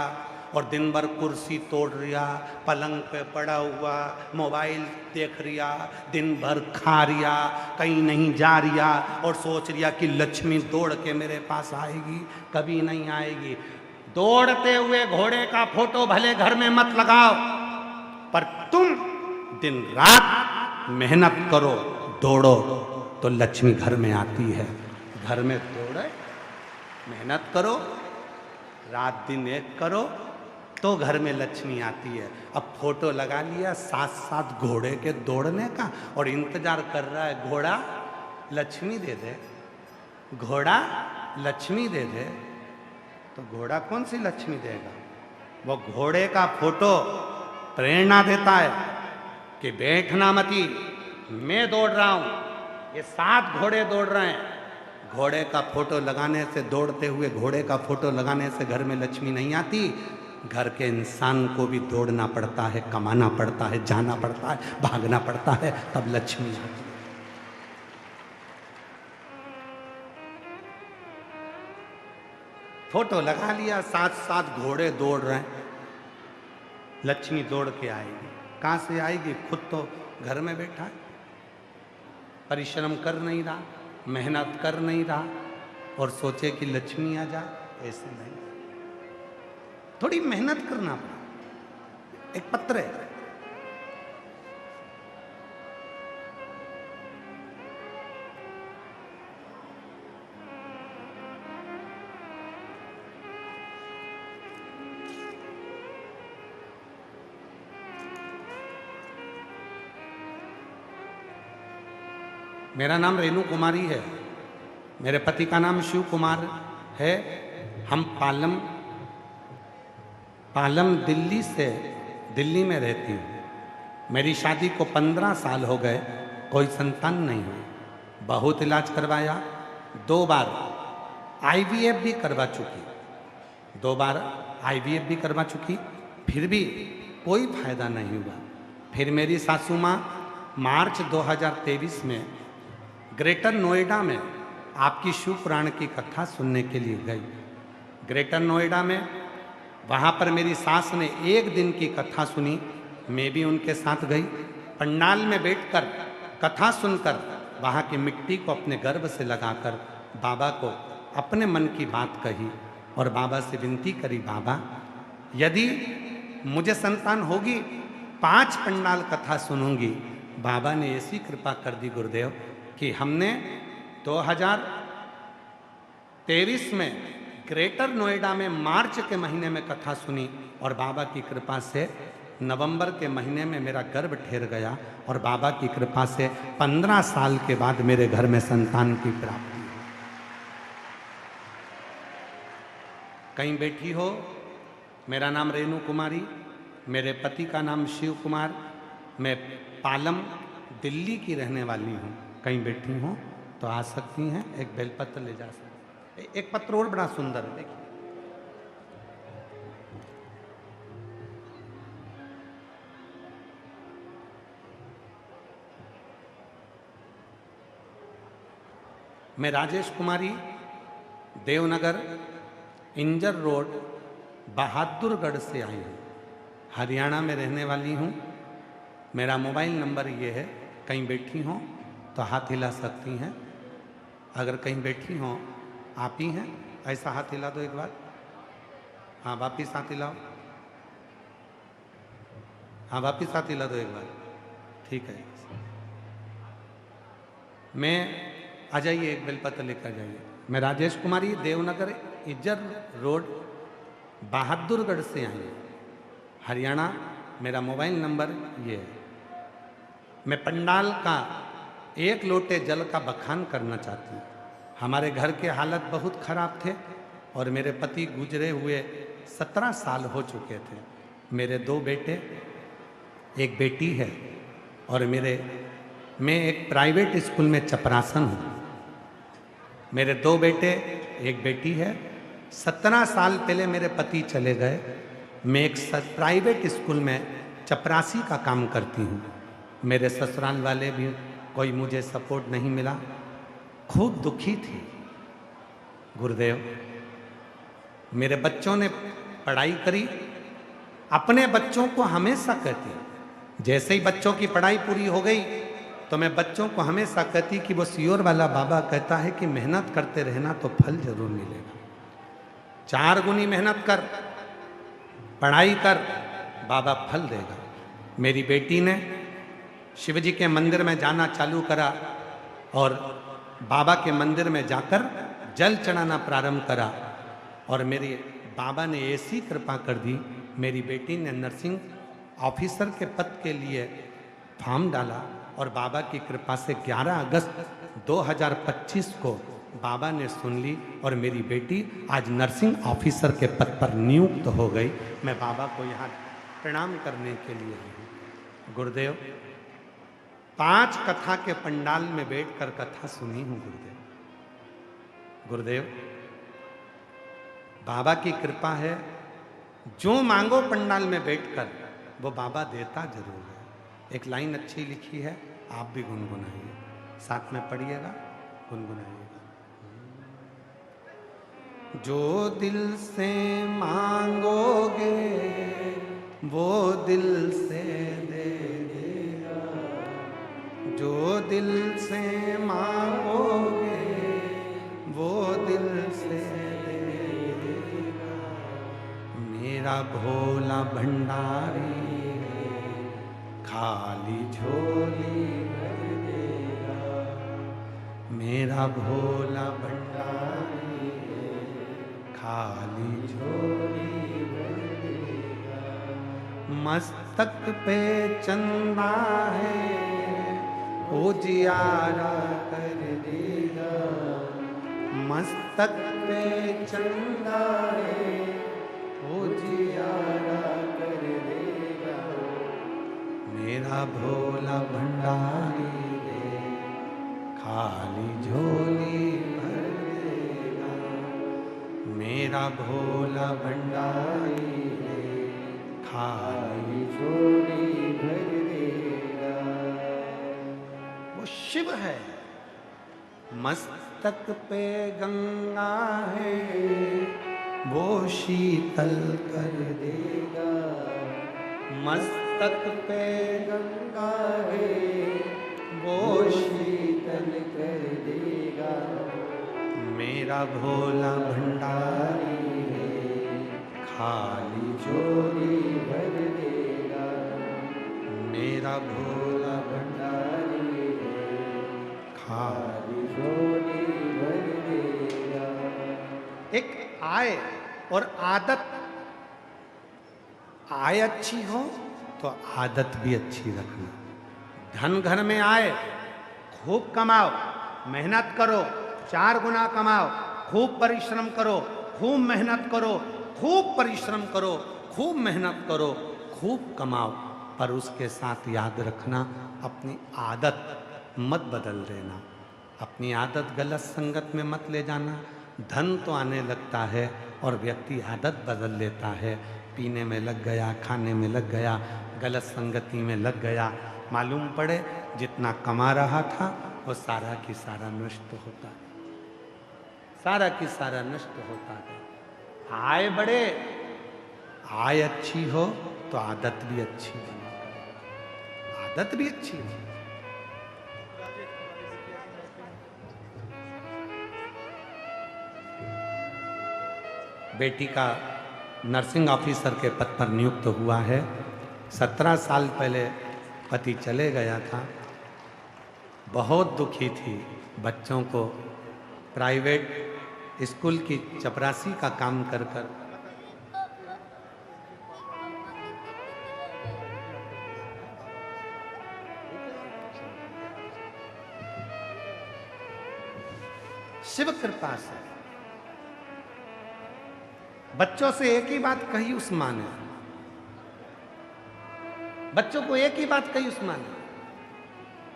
और दिन भर कुर्सी तोड़ रिया, पलंग पे पड़ा हुआ मोबाइल देख रिया, दिन भर खा रिया, कहीं नहीं जा रिया और सोच रिया कि लक्ष्मी दौड़ के मेरे पास आएगी, कभी नहीं आएगी। दौड़ते हुए घोड़े का फोटो भले घर में मत लगाओ, पर तुम दिन रात मेहनत करो, दौड़ो तो लक्ष्मी घर में आती है। घर में दौड़े, मेहनत करो, रात दिन एक करो तो घर में लक्ष्मी आती है। अब फोटो लगा लिया 7 घोड़े के दौड़ने का और इंतजार कर रहा है घोड़ा लक्ष्मी दे दे, घोड़ा लक्ष्मी दे दे। तो घोड़ा कौन सी लक्ष्मी देगा? वो घोड़े का फोटो प्रेरणा देता है कि बैठना मती, मैं दौड़ रहा हूं, ये 7 घोड़े दौड़ रहे हैं। घोड़े का फोटो लगाने से, दौड़ते हुए घोड़े का फोटो लगाने से घर में लक्ष्मी नहीं आती। घर के इंसान को भी दौड़ना पड़ता है, कमाना पड़ता है, जाना पड़ता है, भागना पड़ता है, तब लक्ष्मी आती है। फोटो लगा लिया, 7 घोड़े दौड़ रहे हैं, लक्ष्मी दौड़ के आएगी। कहां से आएगी? खुद तो घर में बैठा है, परिश्रम कर नहीं रहा, मेहनत कर नहीं रहा और सोचे कि लक्ष्मी आ जाए, ऐसे नहीं। थोड़ी मेहनत करना पड़ा। एक पत्र है, मेरा नाम रेणु कुमारी है, मेरे पति का नाम शिव कुमार है। हम पालम दिल्ली में रहती हूँ। मेरी शादी को 15 साल हो गए, कोई संतान नहीं हुई। बहुत इलाज करवाया, 2 बार IVF भी करवा चुकी, 2 बार IVF भी करवा चुकी, फिर भी कोई फायदा नहीं हुआ। फिर मेरी सासू माँ मार्च 2023 में ग्रेटर नोएडा में आपकी शिव पुराण की कथा सुनने के लिए गई। ग्रेटर नोएडा में वहाँ पर मेरी सास ने 1 दिन की कथा सुनी, मैं भी उनके साथ गई। पंडाल में बैठकर कथा सुनकर वहाँ की मिट्टी को अपने गर्भ से लगाकर बाबा को अपने मन की बात कही और बाबा से विनती करी, बाबा यदि मुझे संतान होगी 5 पंडाल कथा सुनूंगी। बाबा ने ऐसी कृपा कर दी गुरुदेव कि हमने 2023 में ग्रेटर नोएडा में मार्च के महीने में कथा सुनी और बाबा की कृपा से नवंबर के महीने में मेरा गर्भ ठहर गया और बाबा की कृपा से 15 साल के बाद मेरे घर में संतान की प्राप्ति। कहीं बैठी हो, मेरा नाम रेणु कुमारी, मेरे पति का नाम शिव कुमार, मैं पालम दिल्ली की रहने वाली हूँ। कहीं बैठी हूँ तो आ सकती हैं, एक बेलपत्र ले जा सकती। एक पत्र और बड़ा सुंदर है, देखिए। मैं राजेश कुमारी, देवनगर इंजर रोड, बहादुरगढ़ से आई हूँ। हरियाणा में रहने वाली हूँ। मेरा मोबाइल नंबर ये है, कहीं बैठी हों तो हाथ हिला सकती हैं। अगर कहीं बैठी हों, आप ही हैं, ऐसा हाथ हिला दो एक बार। हाँ, वापिस हाथ हिलाओ। हाँ, वापिस हाथ हिला दो एक बार। ठीक है। मैं आ जाइए, एक बेलपत्र लेकर जाइए। मैं राजेश कुमारी, देवनगर इज्जर रोड, बहादुरगढ़ से आई हूँ, हरियाणा। मेरा मोबाइल नंबर ये है। मैं पंडाल का एक लोटे जल का बखान करना चाहती हूँ। हमारे घर के हालत बहुत खराब थे और मेरे पति गुजरे हुए 17 साल हो चुके थे। मेरे 2 बेटे, एक बेटी है और मैं एक प्राइवेट स्कूल में चपरासन हूँ। मेरे 2 बेटे, एक बेटी है। 17 साल पहले मेरे पति चले गए। मैं एक प्राइवेट स्कूल में चपरासी का काम करती हूँ। मेरे ससुराल वाले भी कोई मुझे सपोर्ट नहीं मिला, खूब दुखी थी। गुरुदेव, मेरे बच्चों ने पढ़ाई करी। अपने बच्चों को हमेशा कहती, जैसे ही बच्चों की पढ़ाई पूरी हो गई तो मैं बच्चों को हमेशा कहती कि वो सियोर वाला बाबा कहता है कि मेहनत करते रहना तो फल जरूर मिलेगा। 4 गुनी मेहनत कर, पढ़ाई कर, बाबा फल देगा। मेरी बेटी ने शिव जी के मंदिर में जाना चालू करा और बाबा के मंदिर में जाकर जल चढ़ाना प्रारंभ करा और मेरे बाबा ने ऐसी कृपा कर दी। मेरी बेटी ने नर्सिंग ऑफिसर के पद के लिए फॉर्म डाला और बाबा की कृपा से 11 अगस्त 2025 को बाबा ने सुन ली और मेरी बेटी आज नर्सिंग ऑफिसर के पद पर नियुक्त हो गई। मैं बाबा को यहाँ प्रणाम करने के लिए आई हूँ। गुरुदेव, 5 कथा के पंडाल में बैठकर कथा सुनी हूँ। गुरुदेव, बाबा की कृपा है, जो मांगो पंडाल में बैठकर वो बाबा देता जरूर है। एक लाइन अच्छी लिखी है, आप भी गुनगुनाइए, साथ में पढ़िएगा, गुनगुनाइएगा। जो दिल से मांगोगे वो दिल से दे देगा, जो दिल से मांगोगे वो दिल से दे देगा। मेरा भोला भंडारी खाली झोली भर देगा। मेरा भोला भंडारी खाली झोली भर देगा। मस्तक पे चंदा है उजियारा कर देगा। मस्तक पे चंदा है उजियारा कर देगा। मेरा भोला भंडारी रे खाली झोली भर देगा। मेरा भोला भंडारी रे खाली झोली भर देगा। वो शिव है। मस्तक पे गंगा है वो शीतल कर देगा। मस्तक पे गंगा है वो शीतल कर देगा। मेरा भोला भंडारी है खाली झोली भर देगा। मेरा भोला भंडारी है खाली झोली भर देगा। एक आय और आदत, आय अच्छी हो तो आदत भी अच्छी रखना। धन घर में आए, खूब कमाओ, मेहनत करो, 4 गुना कमाओ, खूब परिश्रम करो, खूब मेहनत करो, खूब परिश्रम करो, खूब मेहनत करो, खूब कमाओ, पर उसके साथ याद रखना अपनी आदत मत बदल देना। अपनी आदत गलत संगत में मत ले जाना। धन तो आने लगता है और व्यक्ति आदत बदल लेता है। पीने में लग गया, खाने में लग गया, गलत संगति में लग गया, मालूम पड़े जितना कमा रहा था वो सारा की सारा नष्ट होता है, सारा की सारा नष्ट होता है। आय बढ़े, आय अच्छी हो तो आदत भी अच्छी बना करेगा, आदत भी अच्छी हो। बेटी का नर्सिंग ऑफिसर के पद पर नियुक्त हुआ है। 17 साल पहले पति चले गया था, बहुत दुखी थी। बच्चों को प्राइवेट स्कूल की चपरासी का काम कर कर शिव कृपा से बच्चों से एक ही बात कही उस मां ने, बच्चों को एक ही बात कही उस मां ने,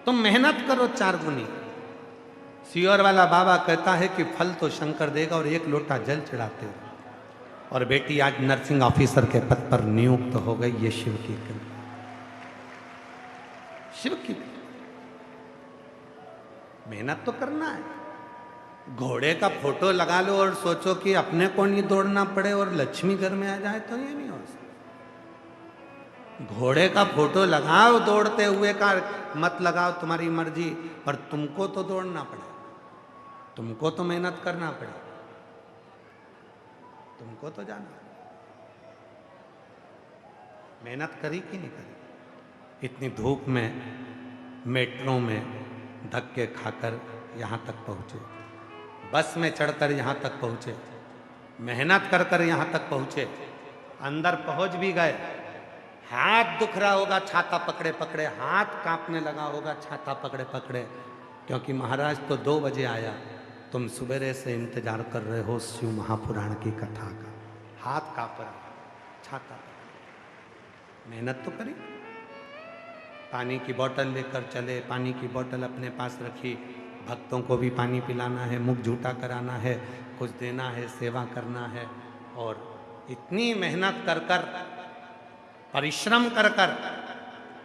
तुम मेहनत करो 4 गुनी। सियोर वाला बाबा कहता है कि फल तो शंकर देगा और 1 लोटा जल चढ़ाते हो। और बेटी आज नर्सिंग ऑफिसर के पद पर नियुक्त हो गई। ये शिव की कृपा, शिव की मेहनत तो करना है। घोड़े का फोटो लगा लो और सोचो कि अपने को नहीं दौड़ना पड़े और लक्ष्मी घर में आ जाए, तो ये नहीं हो सकता। घोड़े का फोटो लगाओ दौड़ते हुए का मत लगाओ, तुम्हारी मर्जी, पर तुमको तो दौड़ना पड़े, तुमको तो मेहनत करना पड़े, तुमको तो जाना। मेहनत करी कि नहीं करी? इतनी धूप में मेट्रो में धक्के खाकर यहां तक पहुंचे, बस में चढ़कर यहां तक पहुंचे, मेहनत कर कर यहां तक पहुंचे। अंदर पहुंच भी गए, हाथ दुख रहा होगा छाता पकड़े पकड़े, हाथ कांपने लगा होगा छाता पकड़े पकड़े, क्योंकि महाराज तो 2 बजे आया, तुम सुबेरे से इंतजार कर रहे हो शिव महापुराण की कथा का। हाथ कांप रहा, छाता पकड़े। मेहनत तो करी। पानी की बोतल लेकर चले, पानी की बोतल अपने पास रखी, भक्तों को भी पानी पिलाना है, मुख झूठा कराना है, कुछ देना है, सेवा करना है। और इतनी मेहनत कर कर, परिश्रम कर कर,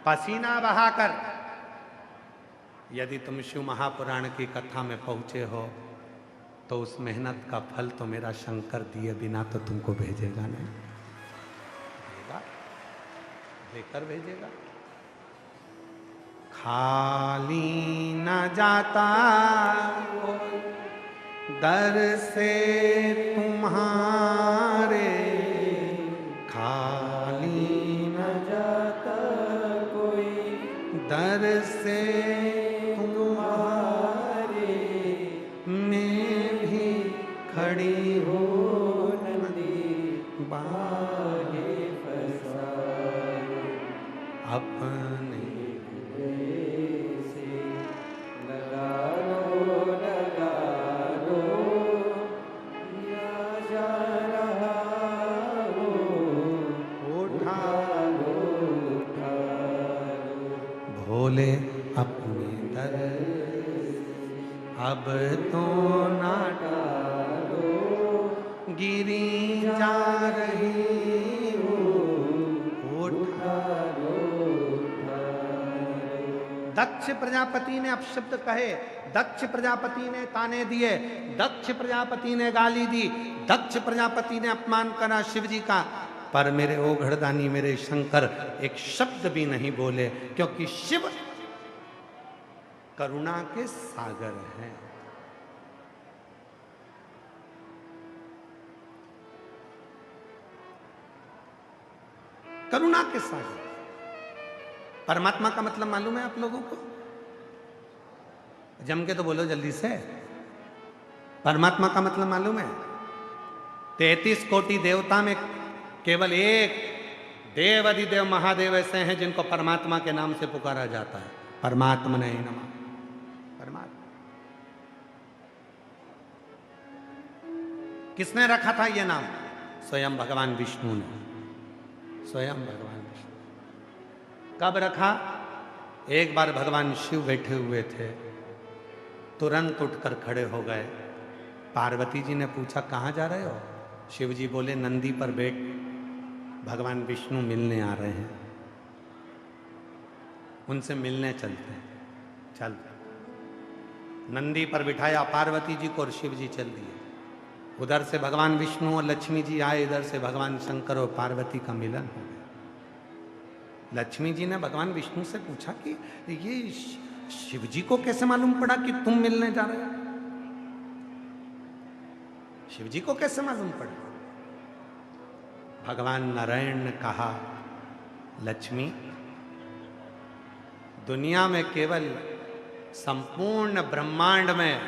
पसीना बहाकर यदि तुम शिव महापुराण की कथा में पहुंचे हो तो उस मेहनत का फल तो मेरा शंकर दिए बिना तो तुमको भेजेगा नहीं, भेजेगा, देकर भेजेगा। खाली न जाता कोई दर से तुम्हारे, खाली न जाता कोई दर से तुम्हारे, मैं भी खड़ी हो नदी बागे फसाए, अपने भोले अपने दर अब तो ना टालो, गिरी जा रही हो, उठा लो। दक्ष प्रजापति ने अपशब्द कहे, दक्ष प्रजापति ने ताने दिए, दक्ष प्रजापति ने गाली दी, दक्ष प्रजापति ने अपमान करा शिव जी का, पर मेरे ओघड़दानी मेरे शंकर एक शब्द भी नहीं बोले, क्योंकि शिव करुणा के सागर हैं। करुणा के सागर। परमात्मा का मतलब मालूम है आप लोगों को? जम के तो बोलो जल्दी से। परमात्मा का मतलब मालूम है? 33 कोटि देवता में केवल एक देव अधिदेव महादेव ऐसे हैं जिनको परमात्मा के नाम से पुकारा जाता है। परमात्मा नहीं नमः। परमात्मा किसने रखा था ये नाम? स्वयं भगवान विष्णु ने, स्वयं भगवान विष्णु। कब रखा? एक बार भगवान शिव बैठे हुए थे, तुरंत उठकर खड़े हो गए। पार्वती जी ने पूछा कहाँ जा रहे हो? शिव जी बोले नंदी पर बैठ, भगवान विष्णु मिलने आ रहे हैं, उनसे मिलने चलते हैं। चल, नंदी पर बिठाया पार्वती जी को और शिव जी चल दिए। उधर से भगवान विष्णु और लक्ष्मी जी आए, इधर से भगवान शंकर और पार्वती का मिलन हो गया। लक्ष्मी जी ने भगवान विष्णु से पूछा कि ये शिव जी को कैसे मालूम पड़ा कि तुम मिलने जा रहे हो? शिव जी को कैसे मालूम पड़ा? भगवान नारायण ने कहा, लक्ष्मी, दुनिया में केवल संपूर्ण ब्रह्मांड में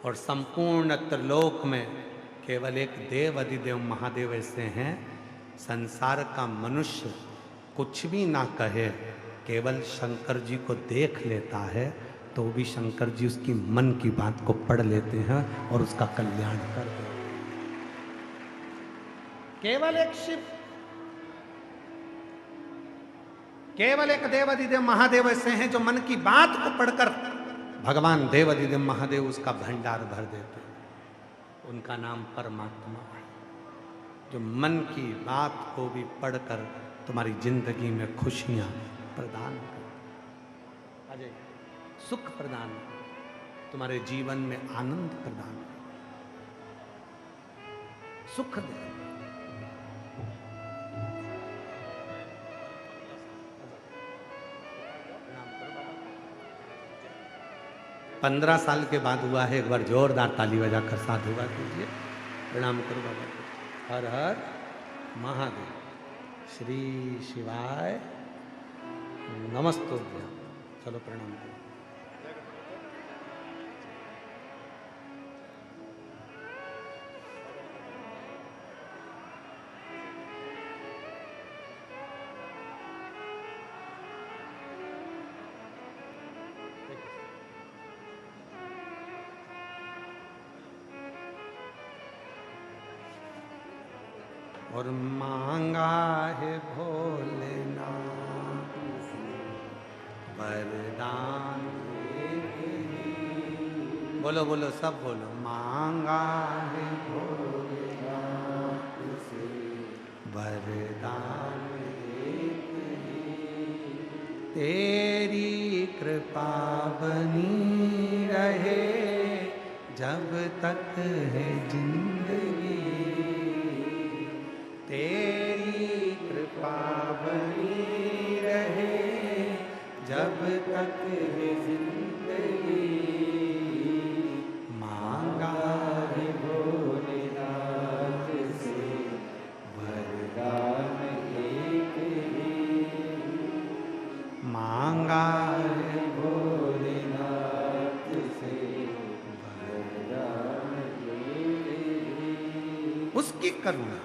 और संपूर्ण त्रिलोक में केवल एक देव अधिदेव महादेव ऐसे हैं, संसार का मनुष्य कुछ भी ना कहे, केवल शंकर जी को देख लेता है तो भी शंकर जी उसकी मन की बात को पढ़ लेते हैं और उसका कल्याण कर देते हैं। केवल एक शिव, केवल एक देवाधिदेव महादेव ऐसे हैं जो मन की बात को पढ़कर भगवान देवाधिदेव महादेव उसका भंडार भर देते हैं। उनका नाम परमात्मा है, जो मन की बात को भी पढ़कर तुम्हारी जिंदगी में खुशियां प्रदान कर, अजय सुख प्रदान, तुम्हारे जीवन में आनंद प्रदान, सुख दे। 15 साल के बाद हुआ है। एक बार जोरदार ताली बजाकर साधुवाद कीजिए, प्रणाम करो बाबा को। हर हर महादेव, श्री शिवाय नमस्तुभ्यं। चलो प्रणाम करो। और मांगा है भोलेनाथ वरदान, बोलो बोलो सब बोलो, मांगा है भोलेनाथ से वरदान, तेरी कृपा बनी रहे जब तक है जिंदगी, तेरी कृपा बनी रहे जब तक है जिंदगी, मांगा है भोलेनाथ से वरदान एक ही, मांगा है भोलेनाथ से वरदान एक ही। उसकी करुणा,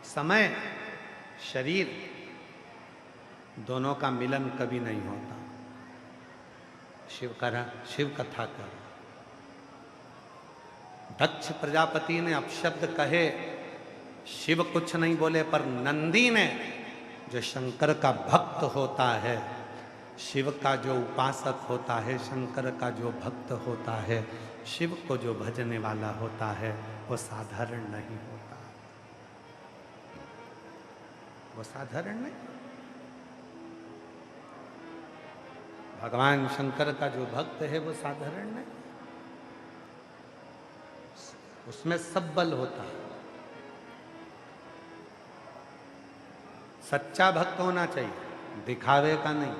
समय शरीर दोनों का मिलन कभी नहीं होता। शिव कथा कर, दक्ष प्रजापति ने अपशब्द कहे, शिव कुछ नहीं बोले, पर नंदी ने, जो शंकर का भक्त होता है, शिव का जो उपासक होता है, शंकर का जो भक्त होता है, शिव को जो भजने वाला होता है, वो साधारण नहीं होता, वो साधारण नहीं। भगवान शंकर का जो भक्त है वो साधारण नहीं, उसमें सब बल होता है। सच्चा भक्त होना चाहिए, दिखावे का नहीं।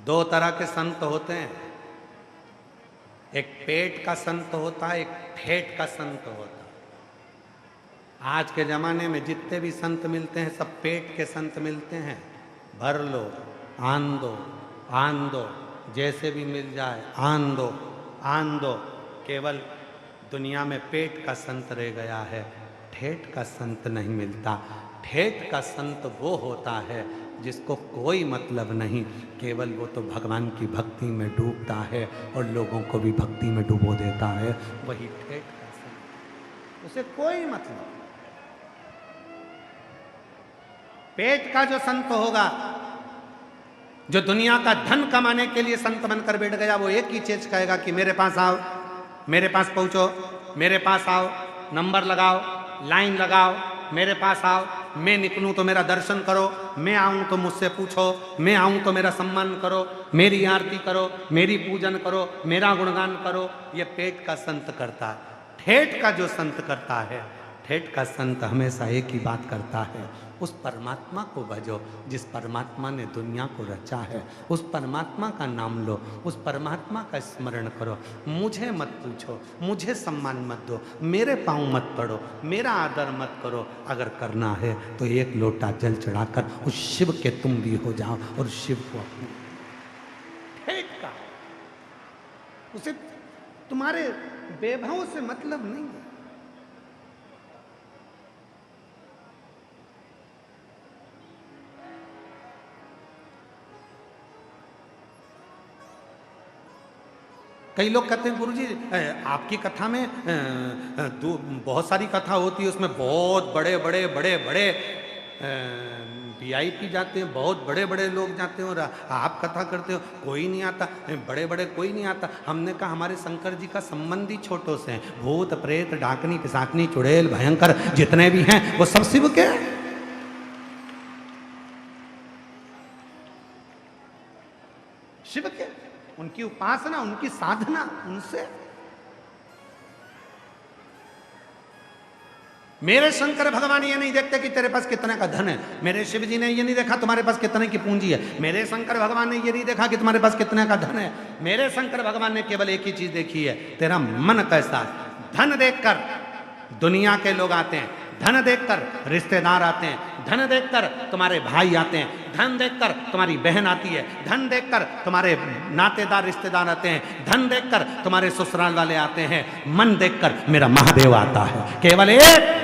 दो तरह के संत होते हैं, एक पेट का संत होता है, एक ठेठ का संत होता है। आज के ज़माने में जितने भी संत मिलते हैं सब पेट के संत मिलते हैं। भर लो, आन दो, जैसे भी मिल जाए आन दो। केवल दुनिया में पेट का संत रह गया है, ठेठ का संत नहीं मिलता। ठेठ का संत वो होता है जिसको कोई मतलब नहीं, केवल वो तो भगवान की भक्ति में डूबता है और लोगों को भी भक्ति में डुबो देता है, वही ठेठ का संत। उसे कोई मतलब। पेट का जो संत होगा, जो दुनिया का धन कमाने के लिए संत बनकर बैठ गया, वो एक ही चीज कहेगा कि मेरे पास आओ, मेरे पास पहुंचो, मेरे पास आओ, नंबर लगाओ, लाइन लगाओ, मेरे पास आओ, मैं निकलूं तो मेरा दर्शन करो, मैं आऊं तो मुझसे पूछो, मैं आऊं तो मेरा सम्मान करो, मेरी आरती करो, मेरी पूजन करो, मेरा गुणगान करो। ये पेट का संत करता है। ठेठ का जो संत करता है, ठेठ का संत हमेशा एक ही बात करता है, उस परमात्मा को भजो जिस परमात्मा ने दुनिया को रचा है। उस परमात्मा का नाम लो, उस परमात्मा का स्मरण करो। मुझे मत पूछो, मुझे सम्मान मत दो, मेरे पाँव मत पड़ो, मेरा आदर मत करो। अगर करना है तो एक लोटा जल चढ़ाकर उस शिव के तुम भी हो जाओ और शिव को अपने ठेठ का, उसे तुम्हारे वैभव से मतलब नहीं है। कई लोग कहते हैं गुरुजी आपकी कथा में बहुत सारी कथा होती है, उसमें बहुत बड़े बड़े बड़े बड़े वीआईपी जाते हैं, बहुत बड़े बड़े लोग जाते हैं और आप कथा करते हो, कोई नहीं आता, बड़े बड़े कोई नहीं आता। हमने कहा हमारे शंकर जी का संबंधी छोटों से हैं, भूत प्रेत डाकनी पिशाचनी चुड़ैल भयंकर जितने भी हैं वो सब शिव के हैं। शिव के, उनकी उपासना, उनकी साधना उनसे। मेरे शंकर भगवान ये नहीं देखते कि तेरे पास कितने का धन है, मेरे शिव जी ने ये नहीं देखा तुम्हारे पास कितने की पूंजी है, मेरे शंकर भगवान ने ये नहीं देखा कि तुम्हारे पास कितने का धन है। मेरे शंकर भगवान ने केवल एक ही चीज देखी है, तेरा मन कैसा है। धन देखकर दुनिया के लोग आते हैं, धन देखकर रिश्तेदार आते हैं, धन देखकर तुम्हारे भाई आते हैं, धन देखकर तुम्हारी बहन आती है, धन देखकर तुम्हारे नातेदार रिश्तेदार आते हैं, धन देखकर तुम्हारे ससुराल वाले आते हैं, मन देखकर मेरा महादेव आता है। केवल एक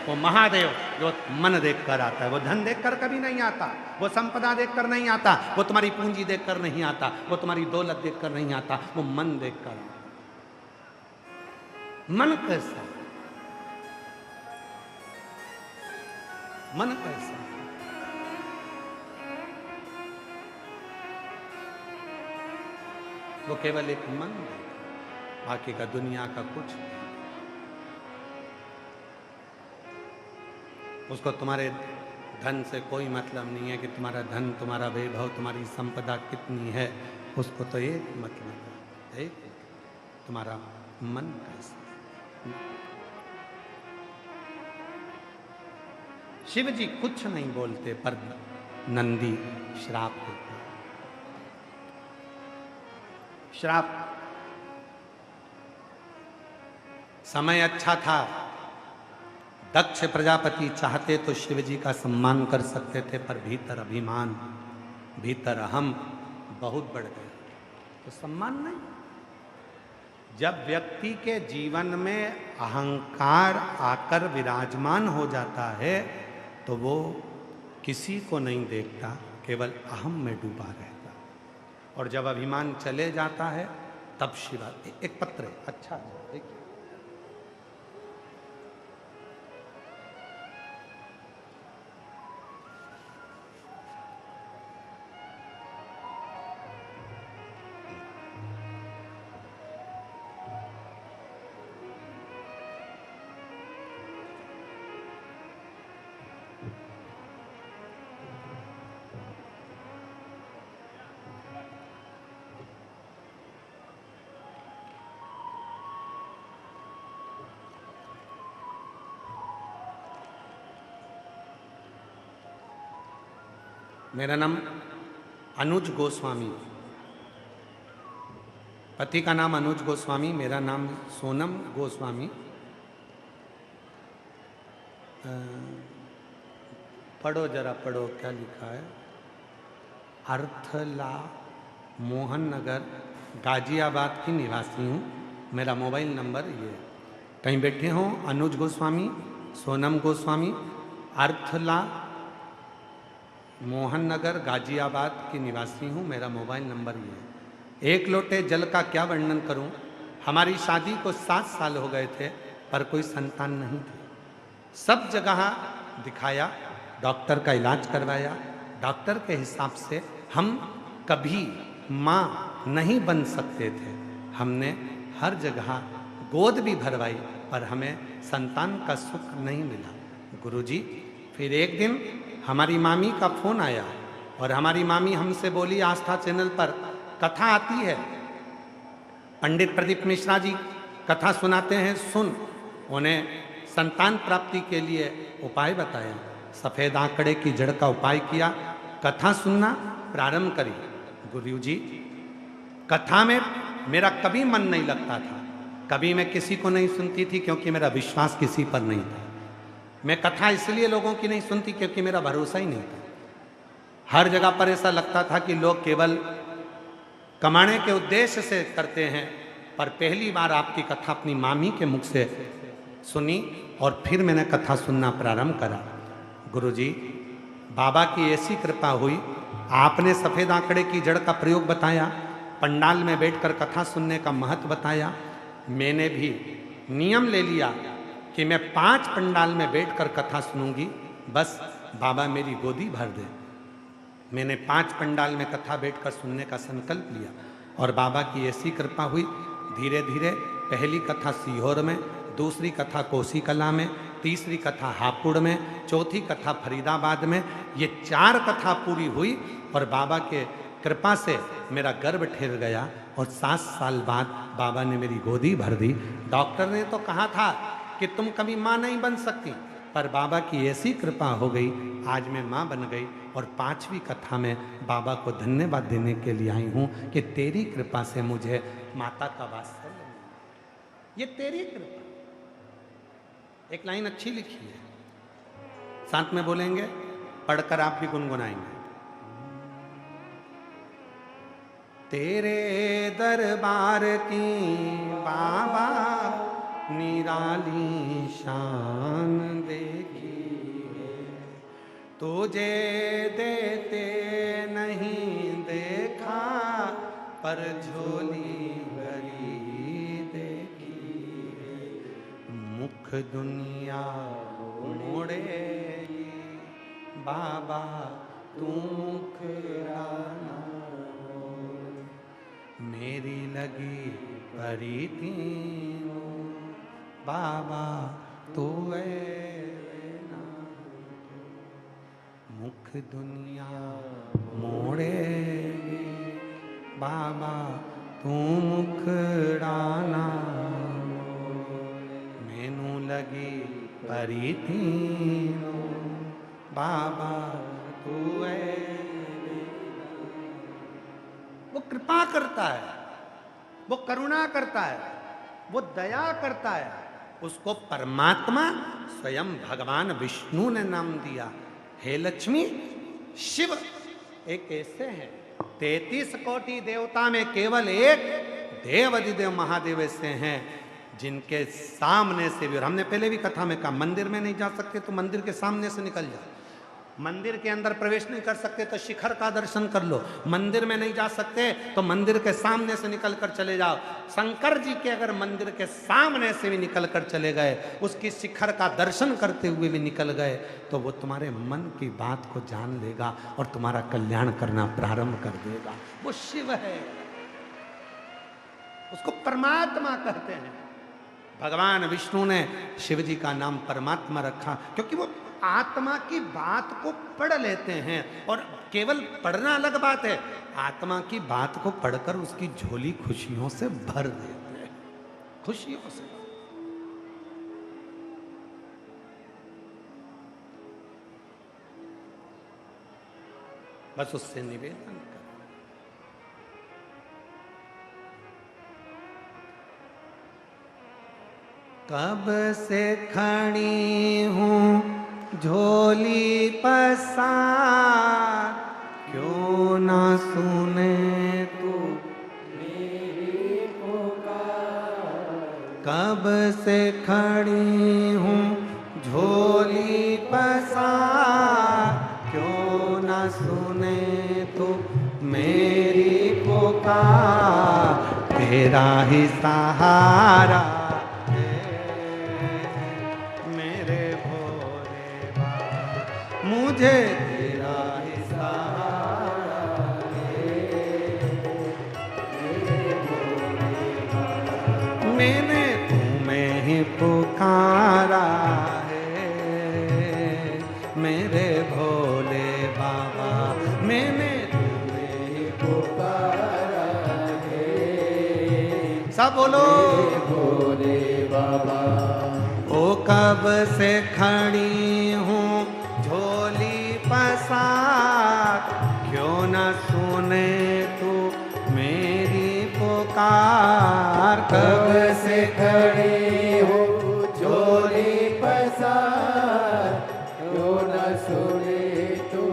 वो महादेव जो मन देखकर आता है, वो धन देखकर कभी नहीं आता, वो संपदा देखकर नहीं आता, वो तुम्हारी पूंजी देखकर नहीं आता, वो तुम्हारी दौलत देखकर नहीं आता, वो मन देखकर आता। मन कैसा, मन कैसा, वो केवल एक मन है, बाकी का दुनिया का कुछ। उसको तुम्हारे धन से कोई मतलब नहीं है कि तुम्हारा धन, तुम्हारा वैभव, तुम्हारी संपदा कितनी है, उसको तो एक मतलब है, एक तुम्हारा मन कैसा। शिव जी कुछ नहीं बोलते पर नंदी श्राप देते। श्राप, समय अच्छा था, दक्ष प्रजापति चाहते तो शिव जी का सम्मान कर सकते थे, पर भीतर अभिमान, भीतर अहम बहुत बढ़ गए, तो सम्मान नहीं। जब व्यक्ति के जीवन में अहंकार आकर विराजमान हो जाता है तो वो किसी को नहीं देखता, केवल अहम में डूबा रहता। और जब अभिमान चले जाता है तब शिवा, एक पत्र है, अच्छा देखिए, मेरा नाम अनुज गोस्वामी, पति का नाम अनुज गोस्वामी, मेरा नाम सोनम गोस्वामी। पढ़ो जरा, पढ़ो क्या लिखा है। अर्थला, मोहन नगर, गाजियाबाद की निवासी हूँ। मेरा मोबाइल नंबर ये, कहीं बैठे हों अनुज गोस्वामी, सोनम गोस्वामी, अर्थला, मोहन नगर, गाजियाबाद की निवासी हूँ। मेरा मोबाइल नंबर ये है। एक लोटे जल का क्या वर्णन करूँ। हमारी शादी को 7 साल हो गए थे पर कोई संतान नहीं थी। सब जगह दिखाया, डॉक्टर का इलाज करवाया। डॉक्टर के हिसाब से हम कभी माँ नहीं बन सकते थे। हमने हर जगह गोद भी भरवाई पर हमें संतान का सुख नहीं मिला। गुरुजी, फिर एक दिन हमारी मामी का फोन आया और हमारी मामी हमसे बोली, आस्था चैनल पर कथा आती है, पंडित प्रदीप मिश्रा जी कथा सुनाते हैं, सुन। उन्हें संतान प्राप्ति के लिए उपाय बताया। सफ़ेद आंकड़े की जड़ का उपाय किया, कथा सुनना प्रारंभ करी। गुरुजी, कथा में मेरा कभी मन नहीं लगता था, कभी मैं किसी को नहीं सुनती थी क्योंकि मेरा विश्वास किसी पर नहीं था। मैं कथा इसलिए लोगों की नहीं सुनती क्योंकि मेरा भरोसा ही नहीं था। हर जगह पर ऐसा लगता था कि लोग केवल कमाने के उद्देश्य से करते हैं। पर पहली बार आपकी कथा अपनी मामी के मुख से सुनी और फिर मैंने कथा सुनना प्रारंभ करा। गुरुजी, बाबा की ऐसी कृपा हुई, आपने सफ़ेद आंकड़े की जड़ का प्रयोग बताया, पंडाल में बैठकर कथा सुनने का महत्व बताया। मैंने भी नियम ले लिया कि मैं 5 पंडाल में बैठकर कथा सुनूंगी, बस बाबा मेरी गोदी भर दे। मैंने 5 पंडाल में कथा बैठकर सुनने का संकल्प लिया और बाबा की ऐसी कृपा हुई। धीरे धीरे पहली कथा सीहोर में, दूसरी कथा कोसी कला में, तीसरी कथा हापुड़ में, चौथी कथा फरीदाबाद में, ये 4 कथा पूरी हुई और बाबा के कृपा से मेरा गर्भ ठहर गया और 7 साल बाद बाबा ने मेरी गोदी भर दी। डॉक्टर ने तो कहा था कि तुम कभी माँ नहीं बन सकती, पर बाबा की ऐसी कृपा हो गई, आज मैं माँ बन गई। और 5वीं कथा में बाबा को धन्यवाद देने के लिए आई हूँ कि तेरी कृपा से मुझे माता का वात्सल्य मिला। ये तेरी कृपा। एक लाइन अच्छी लिखी है, साथ में बोलेंगे, पढ़कर आप भी गुनगुनाएंगे। तेरे दरबार की बाबा निराली शान देखी है, तुझे देते नहीं देखा पर झोली भरी देखी है। मुख दुनिया मोड़ेगी बाबा तू मुखराना, मेरी लगी परी तीनों बाबा तू ना। मुख दुनिया मोड़ेगी बाबा तू मुखड़ाना, मैनू लगी परी तीनों बाबा तू वो कृपा करता है, वो करुणा करता है, वो दया करता है। उसको परमात्मा स्वयं भगवान विष्णु ने नाम दिया। हे लक्ष्मी, शिव एक ऐसे हैं, 33 कोटि देवता में केवल एक देव अधिदेव महादेव ऐसे हैं जिनके सामने से भी, और हमने पहले भी कथा में कहा, मंदिर में नहीं जा सकते तो मंदिर के सामने से निकल जाओ, मंदिर के अंदर प्रवेश नहीं कर सकते तो शिखर का दर्शन कर लो, मंदिर में नहीं जा सकते तो मंदिर के सामने से निकल कर चले जाओ। शंकर जी के अगर मंदिर के सामने से भी निकल कर चले गए, उसकी शिखर का दर्शन करते हुए भी निकल गए, तो वो तुम्हारे मन की बात को जान लेगा और तुम्हारा कल्याण करना प्रारंभ कर देगा। वो शिव है, उसको परमात्मा कहते हैं। भगवान विष्णु ने शिव जी का नाम परमात्मा रखा क्योंकि वो आत्मा की बात को पढ़ लेते हैं। और केवल पढ़ना अलग बात है, आत्मा की बात को पढ़कर उसकी झोली खुशियों से भर देते हैं, खुशियों से। बस उससे निवेदन कर, कब से खड़ी हूँ झोली पसार, क्यों ना सुने तू मेरी पुकार। कब से खड़ी हूँ झोली पसार, क्यों ना सुने तू मेरी पुकार। तेरा ही सहारा मुझे तेरा ही सहारा मैंने तुम्हें ही पुकारा है मेरे भोले बाबा मैंने तुम्हें ही पुकारा है सब बोलो भोले बाबा ओ कब से खड़ी हूँ झोली पसार क्यों न सुने तू मेरी पुकार कब से खड़ी हूँ झोली पसार क्यों न सुने तू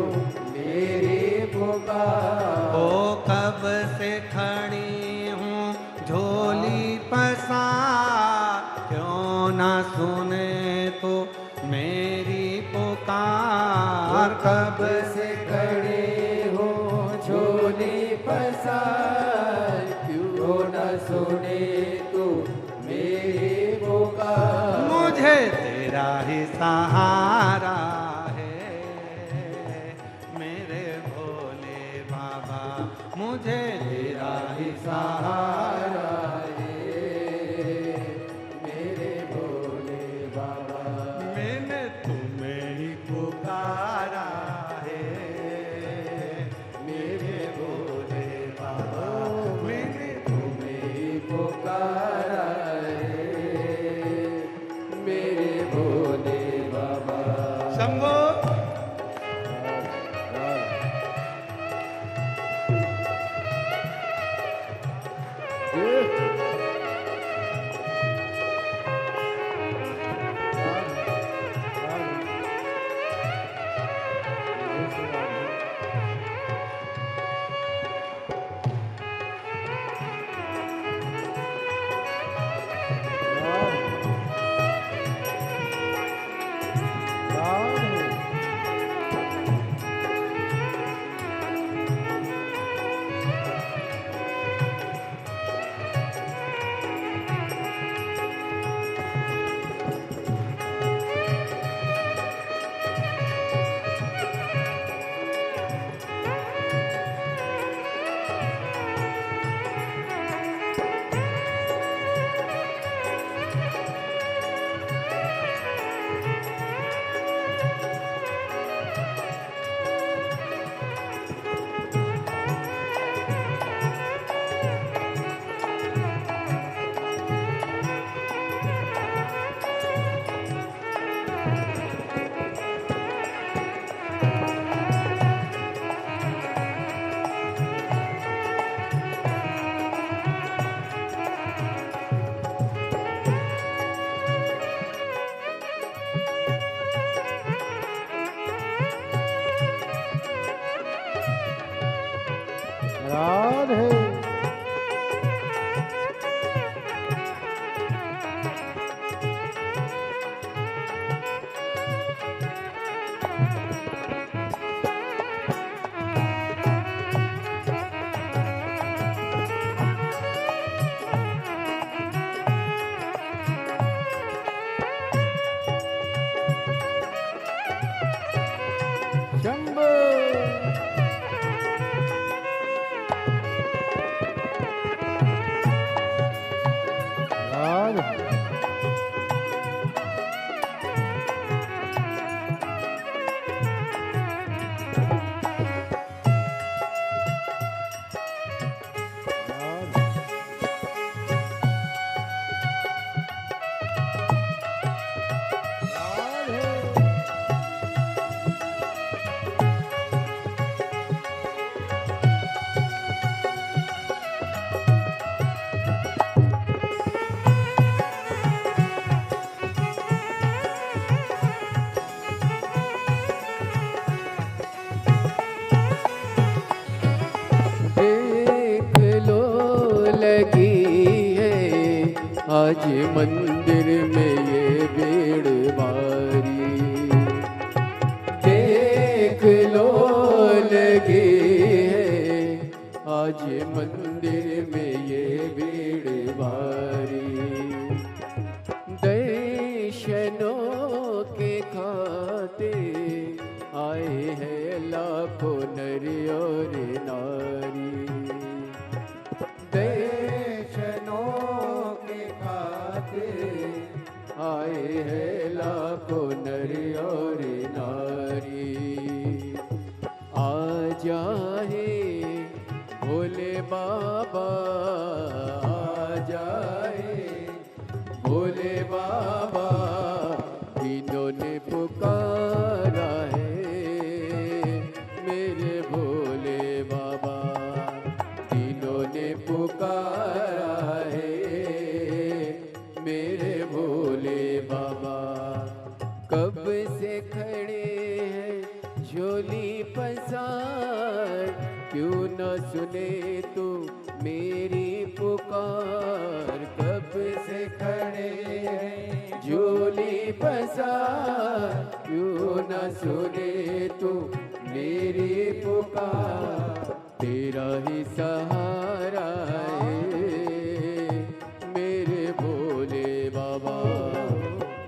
मेरी पुकार ओ कब से खड़ी हूँ झोली पसार क्यों न सुने तो मेरी पुकार कब से खड़े हो झोली पसार क्यों न सुने तो मेरी पुकार मुझे तेरा ही सहारा है मेरे भोले बाबा मुझे तेरा ही सहारा आज मंदिर में ये भीड़ भारी, देख लो लगी है आज मंदिर में ये भीड़ भारी। दर्शनों के खाते आए से खड़े हैं झोली पसार, क्यों न सुने तू मेरी पुकार। कब से खड़े हैं झोली पसार, क्यों न सुने तू मेरी पुकार। तेरा ही सहारा है मेरे भोले बाबा,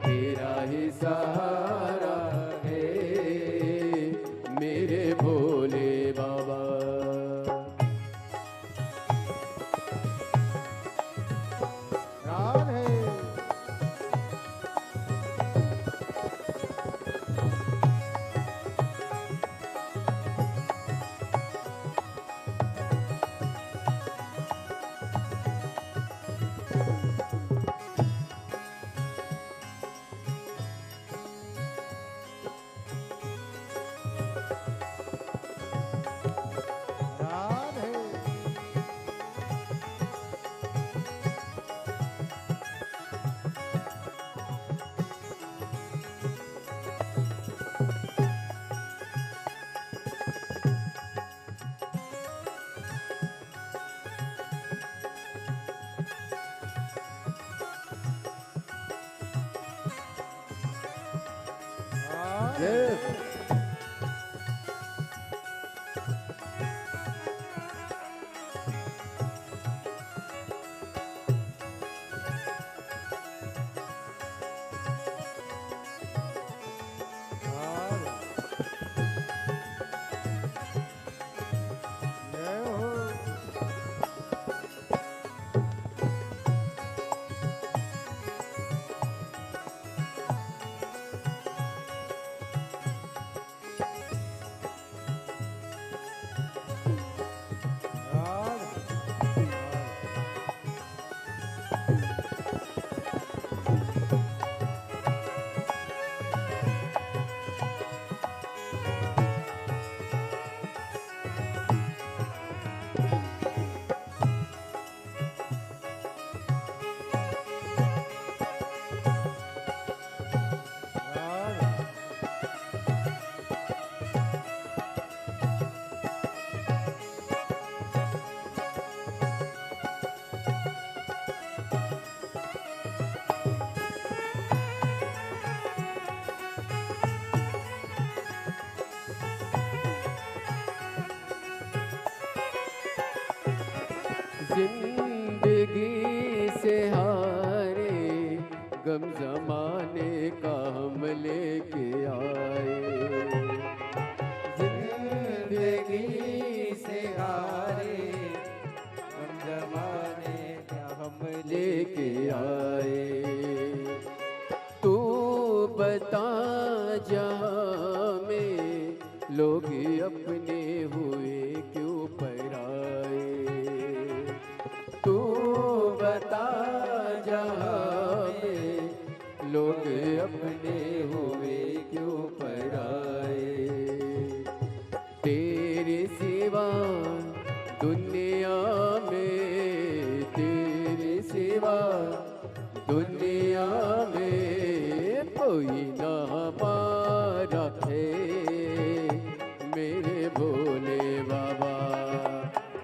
तेरा ही सहारा है मेरे भोले बाबा। राधे राधे जय जय हो जिंदगी से हारे गम जमाने का हम लेके आए। जिंदगी से हारे गम जमाने का हम लेके आए। तू बता जहाँ में लोग अपने हुए क्यों पराए। तू बता जहाँ में लोग अपने हुए क्यों पराए। तेरे सिवा दुनिया में, तेरे सिवा दुनिया में कोई ना हमारा है मेरे भोले बाबा,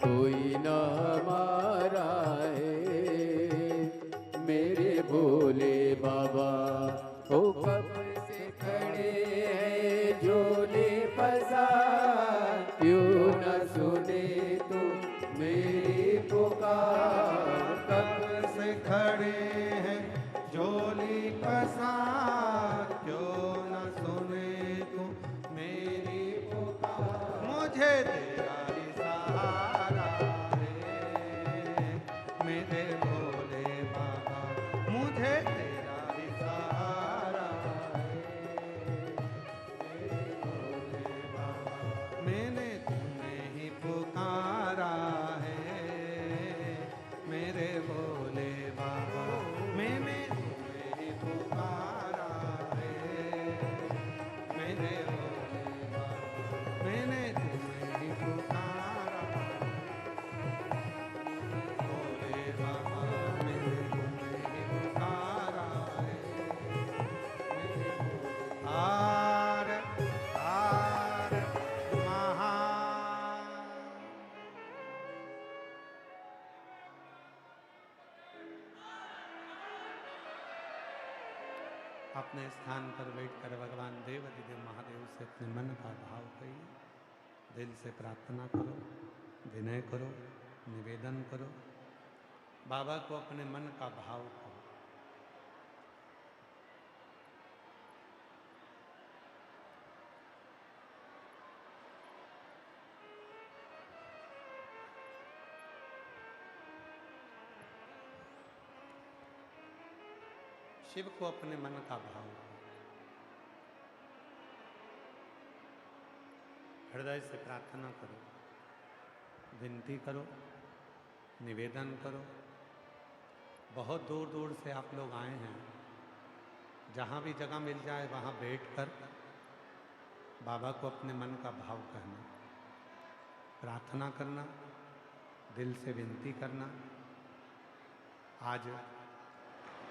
कोई ना हमारा है मेरे भोले बाबा। ओ कब से खड़े हैं झोले पसार, क्यों न सुने तू मेरी पुकार। कब से खड़े हैं झोली पसार, क्यों न सुने तू मेरी पुकार। मुझे तेरा ही सहारा है मेरे भोले बाबा, मुझे तेरा ही सहारा है मेरे भोले बाबा। मैंने तुम्हें ही पुकारा है मेरे भोले बाबा, मैंने तुम्हें ही पुकारा है मेरे भोले बाबा, मैंने तुम्हें ही पुकारा। अपने स्थान पर बैठकर भगवान देवाधिदेव महादेव से अपने मन का भाव कहिए, दिल से प्रार्थना करो, विनय करो, निवेदन करो, बाबा को अपने मन का भाव कहो। शिव को अपने मन का भाव कहो। हृदय से प्रार्थना करो, विनती करो, निवेदन करो। बहुत दूर दूर से आप लोग आए हैं, जहाँ भी जगह मिल जाए वहाँ बैठकर बाबा को अपने मन का भाव कहना, प्रार्थना करना, दिल से विनती करना। आज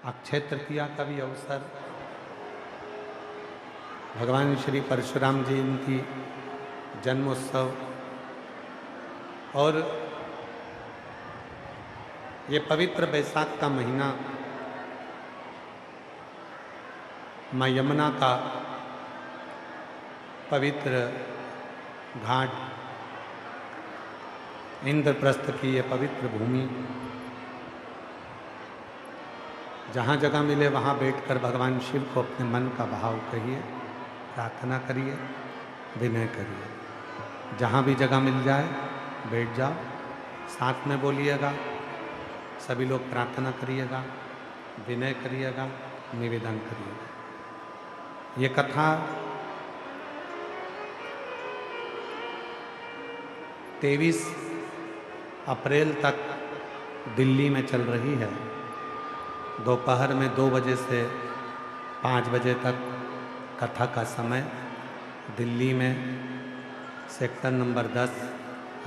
अक्षय तृतीया का भी अवसर, भगवान श्री परशुराम जी इनकी जन्मोत्सव, और ये पवित्र बैसाख का महीना माँ यमुना का पवित्र घाट, इंद्रप्रस्थ की ये पवित्र भूमि, जहाँ जगह मिले वहाँ बैठकर भगवान शिव को अपने मन का भाव कहिए, प्रार्थना करिए, विनय करिए। जहाँ भी जगह मिल जाए बैठ जाओ, साथ में बोलिएगा, सभी लोग प्रार्थना करिएगा, विनय करिएगा, निवेदन करिएगा। ये कथा 23 अप्रैल तक दिल्ली में चल रही है। दोपहर में 2 बजे से 5 बजे तक कथा का समय दिल्ली में सेक्टर नंबर 10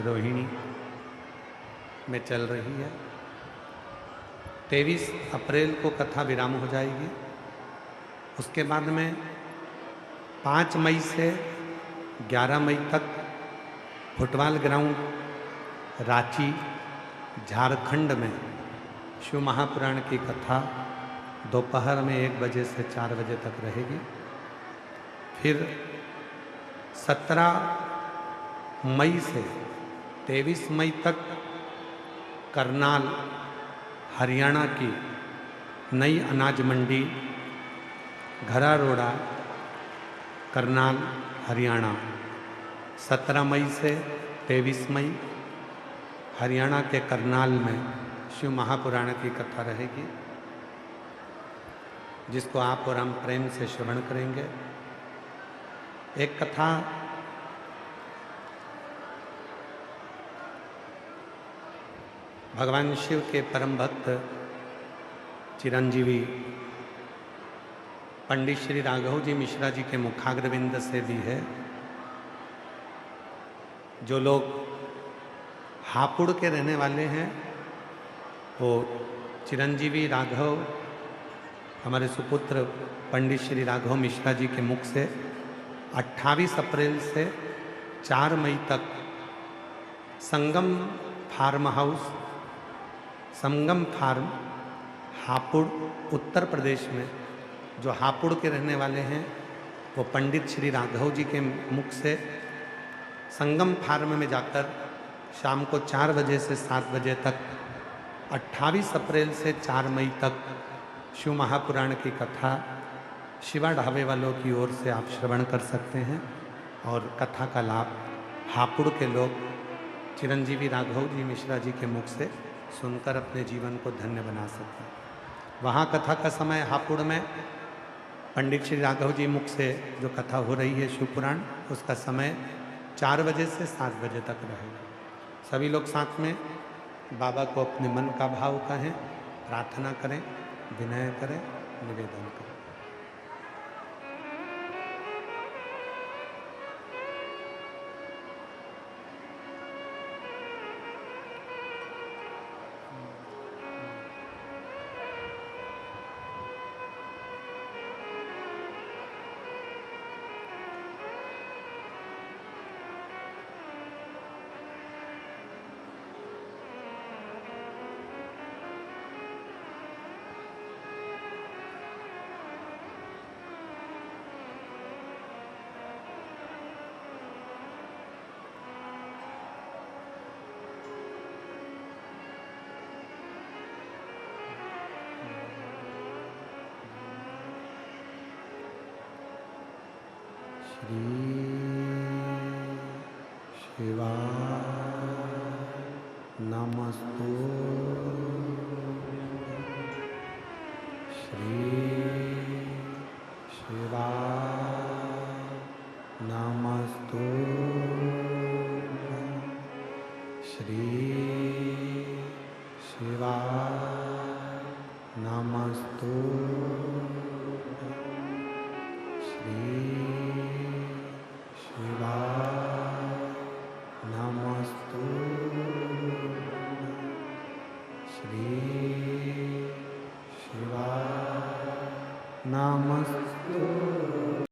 रोहिणी में चल रही है। 23 अप्रैल को कथा विराम हो जाएगी। उसके बाद में 5 मई से 11 मई तक फुटबॉल ग्राउंड रांची झारखंड में शिव महापुराण की कथा दोपहर में 1 बजे से 4 बजे तक रहेगी। फिर 17 मई से 23 मई तक करनाल हरियाणा की नई अनाज मंडी घरा रोड़ा करनाल हरियाणा, 17 मई से 23 मई हरियाणा के करनाल में शिव महापुराण की कथा रहेगी, जिसको आप और हम प्रेम से श्रवण करेंगे। एक कथा भगवान शिव के परम भक्त चिरंजीवी पंडित श्री राघव जी मिश्रा जी के मुखाग्रविंद से भी है। जो लोग हापुड़ के रहने वाले हैं, वो चिरंजीवी राघव हमारे सुपुत्र पंडित श्री राघव मिश्रा जी के मुख से 28 अप्रैल से 4 मई तक संगम फार्म हाउस, संगम फार्म हापुड़ उत्तर प्रदेश में, जो हापुड़ के रहने वाले हैं वो पंडित श्री राघव जी के मुख से संगम फार्म में जाकर शाम को 4 बजे से 7 बजे तक 28 अप्रैल से 4 मई तक शिव महापुराण की कथा शिवा ढाबे वालों की ओर से आप श्रवण कर सकते हैं। और कथा का लाभ हापुड़ के लोग चिरंजीवी राघव जी मिश्रा जी के मुख से सुनकर अपने जीवन को धन्य बना सकते हैं। वहाँ कथा का समय हापुड़ में पंडित श्री राघव जी मुख से जो कथा हो रही है शिव पुराण, उसका समय 4 बजे से 7 बजे तक रहेगा। सभी लोग साथ में बाबा को अपने मन का भाव कहें, प्रार्थना करें, विनय करें, निवेदन करें। श्री शिवाय नमस्तुभ्यं। श्री शिवाय नमस्तुभ्यं। श्री शिवाय नमस्तुभ्यं। श्री शिवाय नमस्तुभ्यं। श्री शिवाय नमस्तुभ्यं।